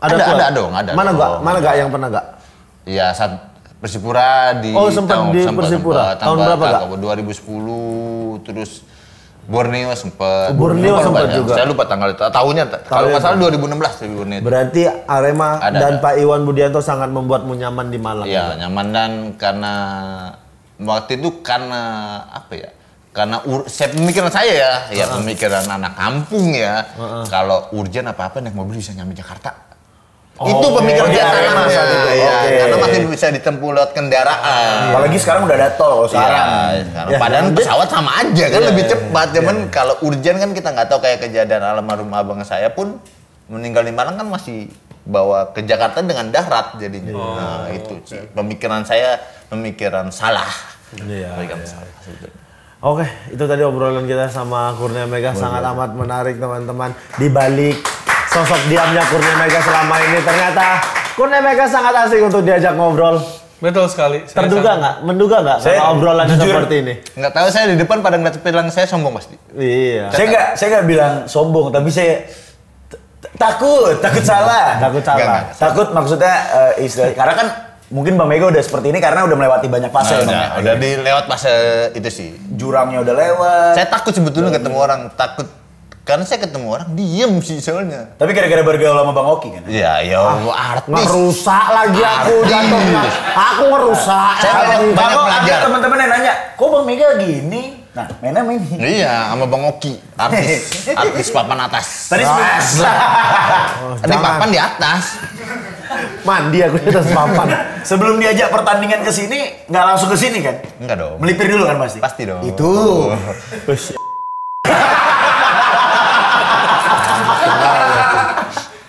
Ada dong. Mana nggak yang pernah nggak? Iya, saat Persipura di sempat di Persipura. Tahun berapa Kak? 2010, terus Borneo sempat. Borneo sempat juga. Saya lupa tanggal itu. Tahunnya kalau nggak salah 2016 di Borneo. Berarti Arema dan Pak Iwan Budianto sangat membuatmu nyaman di Malang. Iya, nyaman dan karena waktu itu karena apa ya? Karena pemikiran saya ya pemikiran anak kampung ya. Kalau urgent apa-apa naik mobil bisa nyampe Jakarta. Itu pemikiran Arema saat itu. Karena masih bisa ditempuh lewat kendaraan. Apalagi sekarang udah ada tol sekarang. Padahal pesawat sama aja kan lebih cepat. Cuman kalau urgent kan kita nggak tahu kayak kejadian almarhum abang saya pun meninggal di Malang kan masih bawa ke Jakarta dengan darat jadinya. Nah itu sih pemikiran saya pemikiran salah. Oke, itu tadi obrolan kita sama Kurnia Mega sangat amat menarik teman-teman. Di balik sosok diamnya Kurnia Mega selama ini ternyata Kurnia Mega sangat asik untuk diajak ngobrol. Betul sekali. Menduga nggak sama obrolannya seperti ini? Nggak tahu, saya di depan pada ngeliat bilang saya sombong pasti. Iya. Saya nggak bilang sombong, tapi saya takut salah. Takut maksudnya istilah karena kan mungkin Bang Mega udah seperti ini karena udah melewati banyak fase. Udah lewat fase itu sih. Jurangnya udah lewat. Saya takut sebetulnya ketemu orang, karena saya ketemu orang diem sih soalnya. Tapi gara-gara bergaul sama Bang Oki kan? Iya, artis. Ngerusak lagi aku jatuhnya. Aku ngerusak. Saya banyak belajar. Teman-teman yang nanya, kok Bang Mega gini? Nah, mainnya main. Iya, sama Bang Oki, artis papan atas. Tadi Tadi papan di atas. Mandi aku di atas papan. Sebelum diajak pertandingan ke sini, nggak langsung ke sini kan? Enggak dong. Melipir dulu kan pasti? Pasti dong. Itu.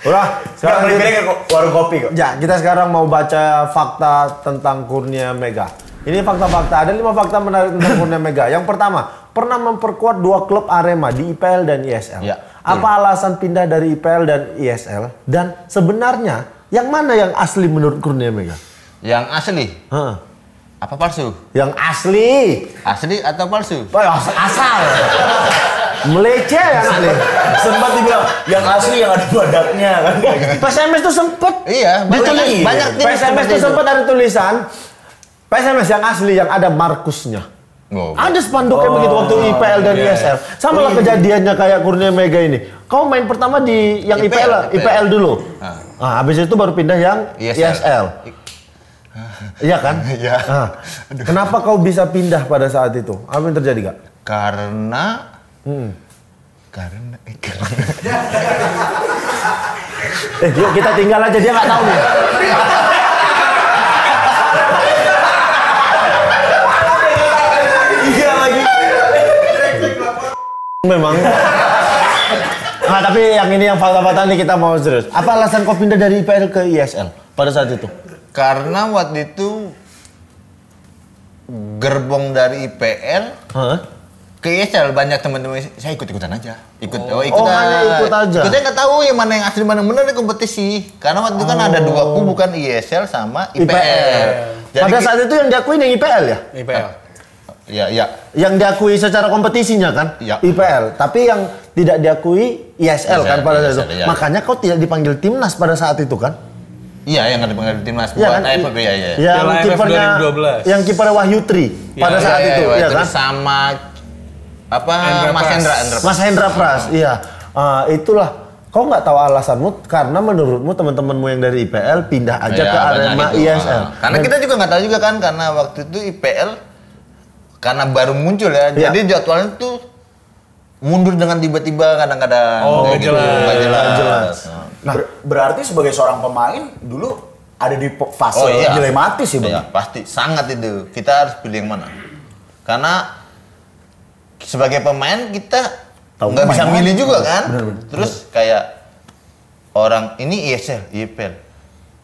Udah, sekarang melipirnya ke warung kopi kok. Ya, kita sekarang mau baca fakta tentang Kurnia Mega. Ini fakta-fakta, ada 5 fakta menarik tentang Kurnia Mega. Yang pertama, pernah memperkuat 2 klub Arema di IPL dan ISL. Ya, apa alasan pindah dari IPL dan ISL? Dan sebenarnya, yang mana yang asli menurut Kurnia Mega? Yang asli? Apa palsu? Yang asli. Asli atau palsu? Asal. Meleceh yang asli. Sempat dibilang yang asli yang ada badaknya kan. PSMS tuh sempet. Iya, banyak PSMS tuh sempet ada tulisan PSMS yang asli yang ada Markusnya. Ada spanduk kayak begitu waktu IPL dan ISL. Sama lah kejadiannya kayak Kurnia Mega ini. Kau main pertama di yang IPL dulu. Habis itu baru pindah yang ISL. Iya kan? Iya. Kenapa kau bisa pindah pada saat itu? Apa yang terjadi, Kak? Karena yuk kita tinggal aja, dia nggak tahu nih. Iya lagi. Memang. Nah, tapi yang ini yang fakta-fakta ini kita mau serius. Apa alasan kau pindah dari IPL ke ISL pada saat itu? Karena waktu itu gerbong dari IPL ke ISL banyak teman-teman saya ikut-ikutan aja. Ikut aja. Kita nggak tahu yang mana yang asli mana benar di kompetisi. Karena waktu itu kan ada dua kubu kan ISL sama IPL. Jadi pada saat itu yang diakui yang IPL ya? IPL. Iya. Yang diakui secara kompetisinya kan? Ya. IPL. Tapi yang tidak diakui ISL kan pada saat itu. Ya. Makanya kau tidak dipanggil timnas pada saat itu kan? Iya, yang ada dipanggil timnas buat AFF ya. Yang kipernya 2012. Yang kipernya Wahyu Tri pada saat itu ya kan? Sama Mas Hendra Pras. Iya. Itulah. Kau nggak tahu alasanmu karena menurutmu teman-temanmu yang dari IPL pindah aja ke Arema ISL. Karena kita juga nggak tahu juga kan karena waktu itu IPL karena baru muncul ya. Jadi jadwalnya tuh mundur dengan tiba-tiba kadang-kadang. Nggak jelas. Nah, berarti sebagai seorang pemain dulu ada di fase dilematis sih, Bang. Iya, pasti sangat itu. Kita harus pilih yang mana. Karena sebagai pemain kita nggak bisa milih juga kan. Terus kayak orang ini ISL, IPL.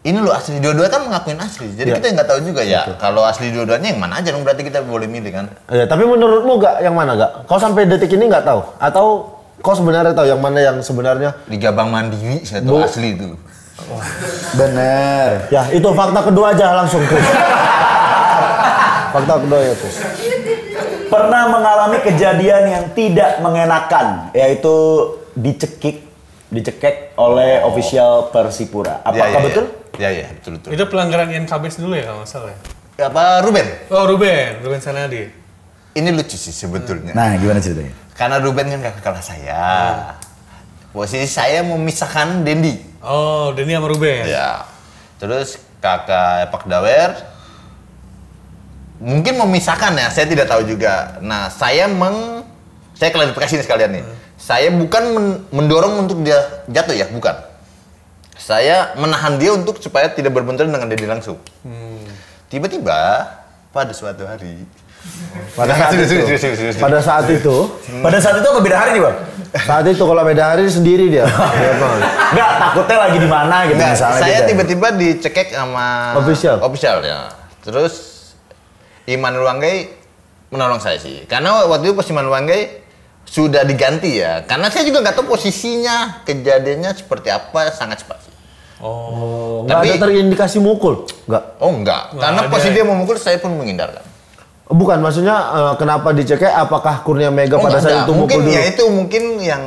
Ini lo asli dua-duanya kan mengakuin asli. Jadi kita nggak tahu juga ya. Kalau asli dua-duanya yang mana aja dong berarti kita boleh milih kan. Ya, tapi menurutmu yang mana Kau sampai detik ini nggak tahu? Atau kau sebenarnya tahu yang mana yang sebenarnya? Liga Bank Mandiri saya tahu asli itu. Bener. Ya, itu fakta kedua aja langsung tuh. Fakta kedua ya tuh. Pernah mengalami kejadian yang tidak mengenakan, yaitu dicekek oleh official Persipura. Apakah betul? Iya, betul. Itu pelanggaran Ian Kabes dulu ya kalau nggak salah ya? Apa Ruben? Oh, Ruben Sanadi. Ini lucu sih sebetulnya. Nah, gimana ceritanya? Karena Ruben kan kakak kelas saya. Posisi saya memisahkan Dendi. Oh, Dendi sama Ruben. Ya. Terus kakak Pak Dawer mungkin memisahkan ya, saya tidak tahu juga. Nah, saya klarifikasi ini sekalian nih. Saya bukan mendorong untuk dia jatuh ya, bukan. Saya menahan dia untuk supaya tidak berbenturan dengan Dendi langsung. Tiba-tiba pada suatu hari pada saat itu apa beda hari nih, Bang? Saat itu kalau beda hari sendiri dia. Enggak, takutnya lagi di mana gitu misalnya. Saya tiba-tiba dicekek sama official ya. Terus Immanuel Wanggai menolong saya sih. Karena waktu itu pas Immanuel Wanggai sudah diganti ya. Karena saya juga nggak tahu posisinya, kejadiannya seperti apa, sangat cepat sih. Nggak ada terindikasi mukul? Nggak? Enggak. Karena posisi dia memukul, saya pun menghindarkan. Bukan, maksudnya kenapa dicekek? Apakah Kurnia Mega pada saat itu mukul dulu? Mungkin ya itu mungkin yang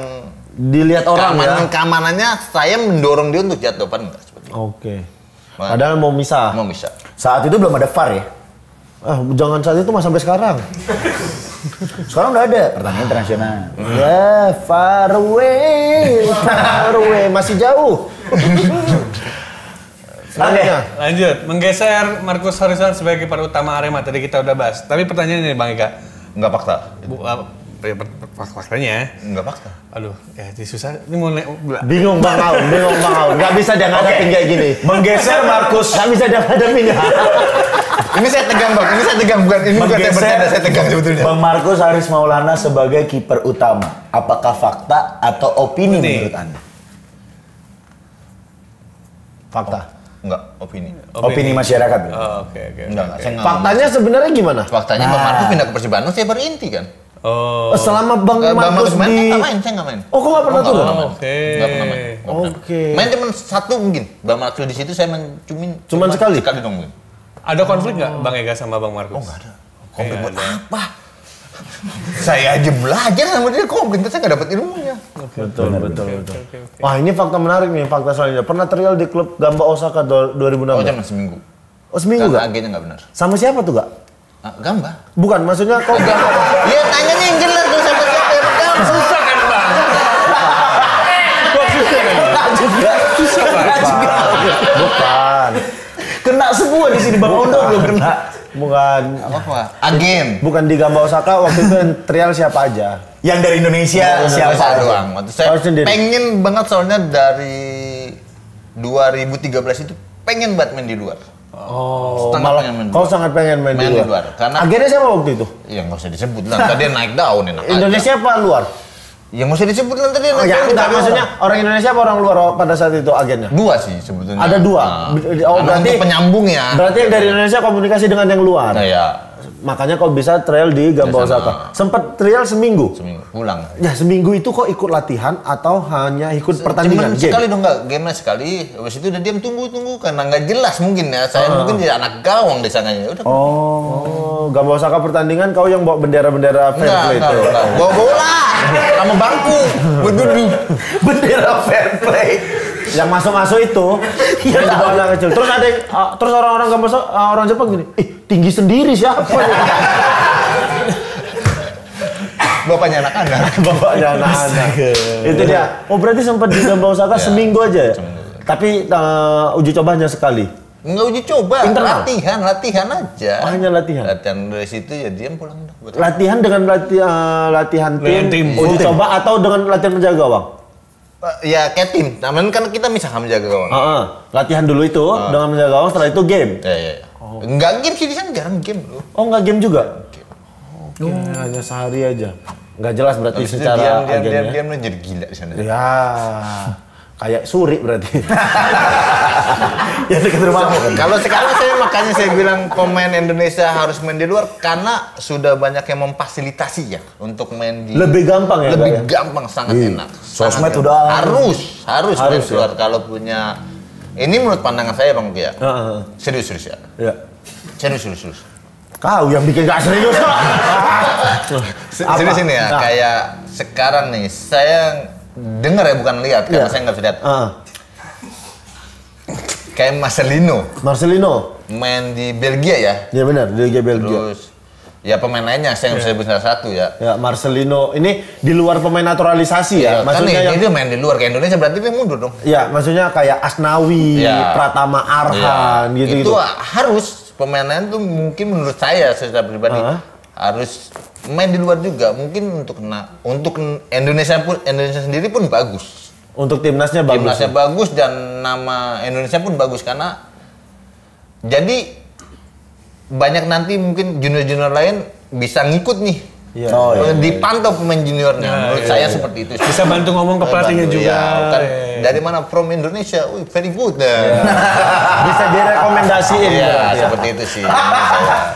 dilihat orang ya? Keamanannya saya mendorong dia untuk jatuh, kan enggak seperti itu. Oke. Padahal mau misah? Mau misah. Saat itu belum ada VAR ya? Jangan saat itu mas, sampai sekarang. Sekarang udah ada pertandingan internasional. Ya, far away, masih jauh. Lanjut, menggeser Marcus Horizon sebagai kiper utama Arema, tadi kita udah bahas. Tapi pertanyaannya nih Bang Eka. Enggak fakta. Faktanya enggak fakta. Aduh, ya susah. Ini mau bingung Bang Aun. Enggak bisa dia ngadepin kayak gini. Menggeser Marcus, enggak bisa dia ngadepin. Ini saya tegang Bang, bukan yang bercanda, saya tegang sebetulnya. Bang Marcus Haris Maulana sebagai kiper utama. Apakah fakta atau opini menurut Anda? Fakta. Enggak, opini. Opini masyarakat. Oke. Enggak. Faktanya sebenarnya gimana? Faktanya Bang Marcus pindah ke Persib Bandung, saya berinti kan. Selama Bang Marcus main, saya nggak main. Oh, kok nggak pernah turun? Nggak pernah main. Oke. Main cuma satu mungkin. Bang Marcus di situ saya main cuma sekali. Sekali dong mungkin. Ada konflik nggak Bang Ega sama Bang Marcus? Oh, nggak ada. Konflik buat apa? Saya aja belajar sama dia konflik, saya nggak dapat ilmunya. Betul. Wah, ini fakta menarik nih, fakta selanjutnya. Pernah trial di klub Gamba Osaka 2016? Oh, cuma seminggu. Oh, seminggu nggak? Karena agennya nggak benar. Sama siapa tuh, Gak? Gamba. Bukan, maksudnya kau Gamba. Iya, tanyanya yang jelas dong sama siapa yang Gamba. Susah kan bang? Kok susah kan? Susah juga. Bukan. Kena semua di sini Bang Ondo belum kena. Bukan. Apa? Agen. Bukan di Gamba Osaka waktu itu yang trial siapa aja. Yang dari Indonesia siapa aja? Doang. Saya pengen banget soalnya dari 2013 itu pengen banget main di luar. Oh, malah kau sangat pengen main di luar. Karena agennya siapa waktu itu? Ya nggak usah disebut lah, tadi naik daun enak aja. Indonesia apa luar? Ya nggak usah disebut lah tadi naik Ya, daun. enggak, maksudnya orang Indonesia apa orang luar pada saat itu agennya? Dua sih sebetulnya. Ada dua. Berarti untuk penyambung ya. Berarti yang dari Indonesia komunikasi dengan yang luar. Nah, ya. Makanya kau bisa trial di Gamba Osaka. Sempat trial seminggu. Pulang. Ya seminggu itu kok ikut latihan atau hanya ikut pertandingan game? Sekali dong, nggak game sekali. Habis itu udah diam tunggu karena nggak jelas mungkin ya. Saya mungkin jadi anak gawang di sananya. Udah. Oh, Gamba Osaka pertandingan kau yang bawa bendera-bendera fair play itu. Bawa bola sama bangku berduduk. Bendera fair play. Yang masuk-masuk itu yang di bawah anak kecil. Terus ada terus orang-orang Gamba orang Jepang gini, tinggi sendiri siapa nih? Bapaknya anak-anak. Bapaknya anak-anak. Itu dia. Oh berarti sempat di Gamba Osaka seminggu aja ya? Tapi uji coba hanya sekali? Enggak uji coba, internal? latihan aja. Hanya latihan? Latihan dari situ ya diam pulang. Latihan dengan latihan tim, uji coba atau dengan latihan menjaga gawang? Ya kayak tim, namanya kan kita misah menjaga gawang. Latihan dulu itu dengan menjaga gawang, setelah itu game? Iya. Enggak game sih, di sana jarang game loh. Oh enggak game juga? Oke, hanya sehari aja. Enggak jelas berarti secara agennya. Diam jadi gila di sana. Ya, kayak Suri berarti. Ya dekat rumahmu kan. Kalau sekarang makanya saya bilang pemain Indonesia harus main di luar karena sudah banyak yang memfasilitasi ya untuk main di. Lebih gampang ya? Lebih gampang, sangat enak. Sosmed udah harus main di luar kalau punya. Ini menurut pandangan saya Bang Kia. Serius ya. Iya. Serius. Kau yang bikin gak serius. Serius ini ya, kayak sekarang nih saya dengar ya bukan lihat karena saya nggak bisa lihat. Kayak Marcelino main di Belgia ya. Iya benar, di Liga Belgia. Terus ya pemain lainnya saya nggak bisa sebut salah satu ya. Ya Marcelino ini di luar pemain naturalisasi ya. Maksudnya kan dia main di luar ke Indonesia berarti dia mundur dong. Iya, maksudnya kayak Asnawi, Pratama Arhan gitu. Itu harus pemain lain tuh mungkin menurut saya secara pribadi harus main di luar juga mungkin untuk Indonesia sendiri pun bagus. Untuk timnasnya bagus. Timnasnya bagus dan nama Indonesia pun bagus karena jadi banyak nanti mungkin junior-junior lain bisa ngikut nih. Dipantau pemain juniornya. Menurut saya seperti itu. Bisa bantu ngomong ke pelatihnya juga. Kan dari mana from Indonesia, very good. Bisa direkomendasiin. Seperti itu sih.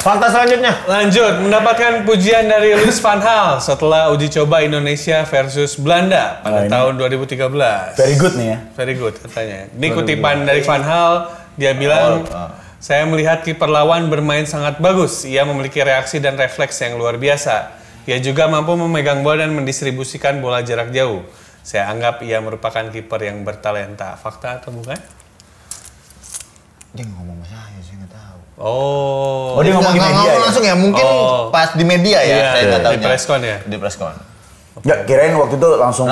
Fakta selanjutnya. Lanjut, mendapatkan pujian dari Louis van Gaal setelah uji coba Indonesia versus Belanda pada tahun 2013. Very good nih ya. Very good katanya. Ini kutipan dari Van Gaal, dia bilang, saya melihat kiper lawan bermain sangat bagus. Ia memiliki reaksi dan refleks yang luar biasa. Ia juga mampu memegang bola dan mendistribusikan bola jarak jauh. Saya anggap ia merupakan kiper yang bertalenta. Fakta atau bukan? Dia ngomong sama saya nggak tahu. Oh, dia ngomong di media ya? Langsung ya, mungkin pas di media ya, saya nggak tahu. Di preskon ya? Di preskon. Ya kirain waktu itu langsung,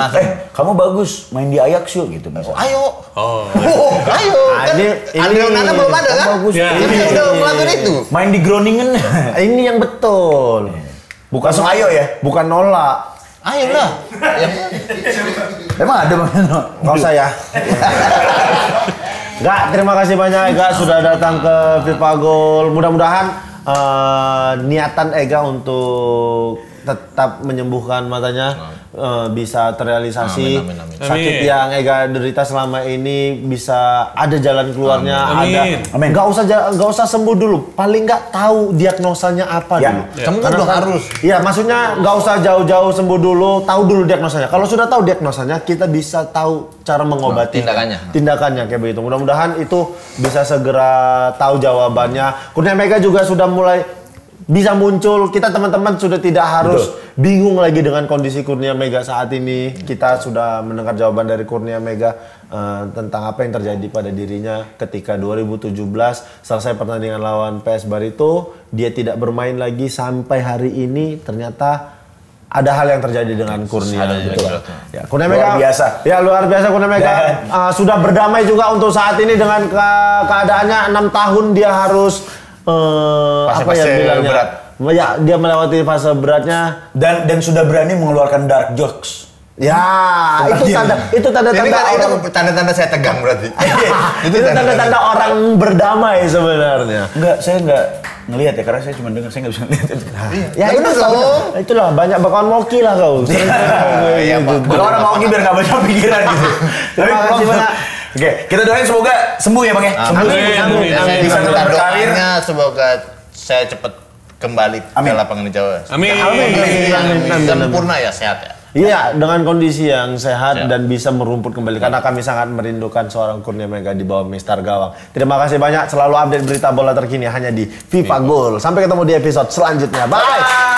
kamu bagus main di Ajax yuk gitu misalnya. Ayo. Ayo. Ini Onana belum ada kan? Bagus. Ini udah melakukan itu. Main di Groningen. Ini yang betul. Bukan Langsung ayo ya? Bukan nolak. Ayo lah. Emang ada Bang? Nggak usah ya. Gak, terima kasih banyak Ega sudah datang ke FIFA Goal. Mudah-mudahan niatan Ega untuk tetap menyembuhkan matanya bisa terrealisasi. Amin. Sakit yang Ega derita selama ini bisa ada jalan keluarnya. Amin. Nggak usah sembuh dulu. Paling nggak tahu diagnosanya apa dulu. Sembuh dong harus. Iya, maksudnya nggak usah jauh-jauh sembuh dulu. Tahu dulu diagnosanya. Kalau sudah tahu diagnosanya, kita bisa tahu cara mengobati. Tindakannya kayak begitu. Mudah-mudahan itu bisa segera tahu jawabannya. Kurnia Mega juga sudah mulai bisa muncul. Kita teman-teman sudah tidak harus bingung lagi dengan kondisi Kurnia Mega saat ini. Kita sudah mendengar jawaban dari Kurnia Mega tentang apa yang terjadi pada dirinya ketika 2017 selesai pertandingan lawan PS Barito, dia tidak bermain lagi sampai hari ini. Ternyata ada hal yang terjadi dengan Kurnia. Ya, Kurnia Mega luar biasa. Ya, luar biasa Kurnia Mega. Sudah berdamai juga untuk saat ini dengan keadaannya. 6 tahun dia harus apa ya bilangnya? Berat. Ya, dia melewati fase beratnya dan sudah berani mengeluarkan dark jokes. Ya, itu tanda-tanda tanda-tanda saya tegang berarti. itu tanda-tanda orang berdamai sebenarnya. Enggak, saya enggak ngelihat ya karena saya cuma dengar, saya nggak bisa ngelihat. Ya itulah banyak bakawan Moki lah kau. Iya, bakawan Moki biar nggak banyak pikiran gitu. Terima kasih banyak. Oke, kita doain semoga sembuh ya Bang ya. Amin. Bisa berkarirnya, semoga saya cepat kembali ke lapangan Jawa. Amin. Sempurna ya, sehat ya. Iya, dengan kondisi yang sehat dan bisa merumput kembali. Karena kami sangat merindukan seorang Kurnia Mega di bawah Mister Gawang. Terima kasih banyak, selalu update berita bola terkini hanya di FIFA Goal. Sampai ketemu di episode selanjutnya. Bye!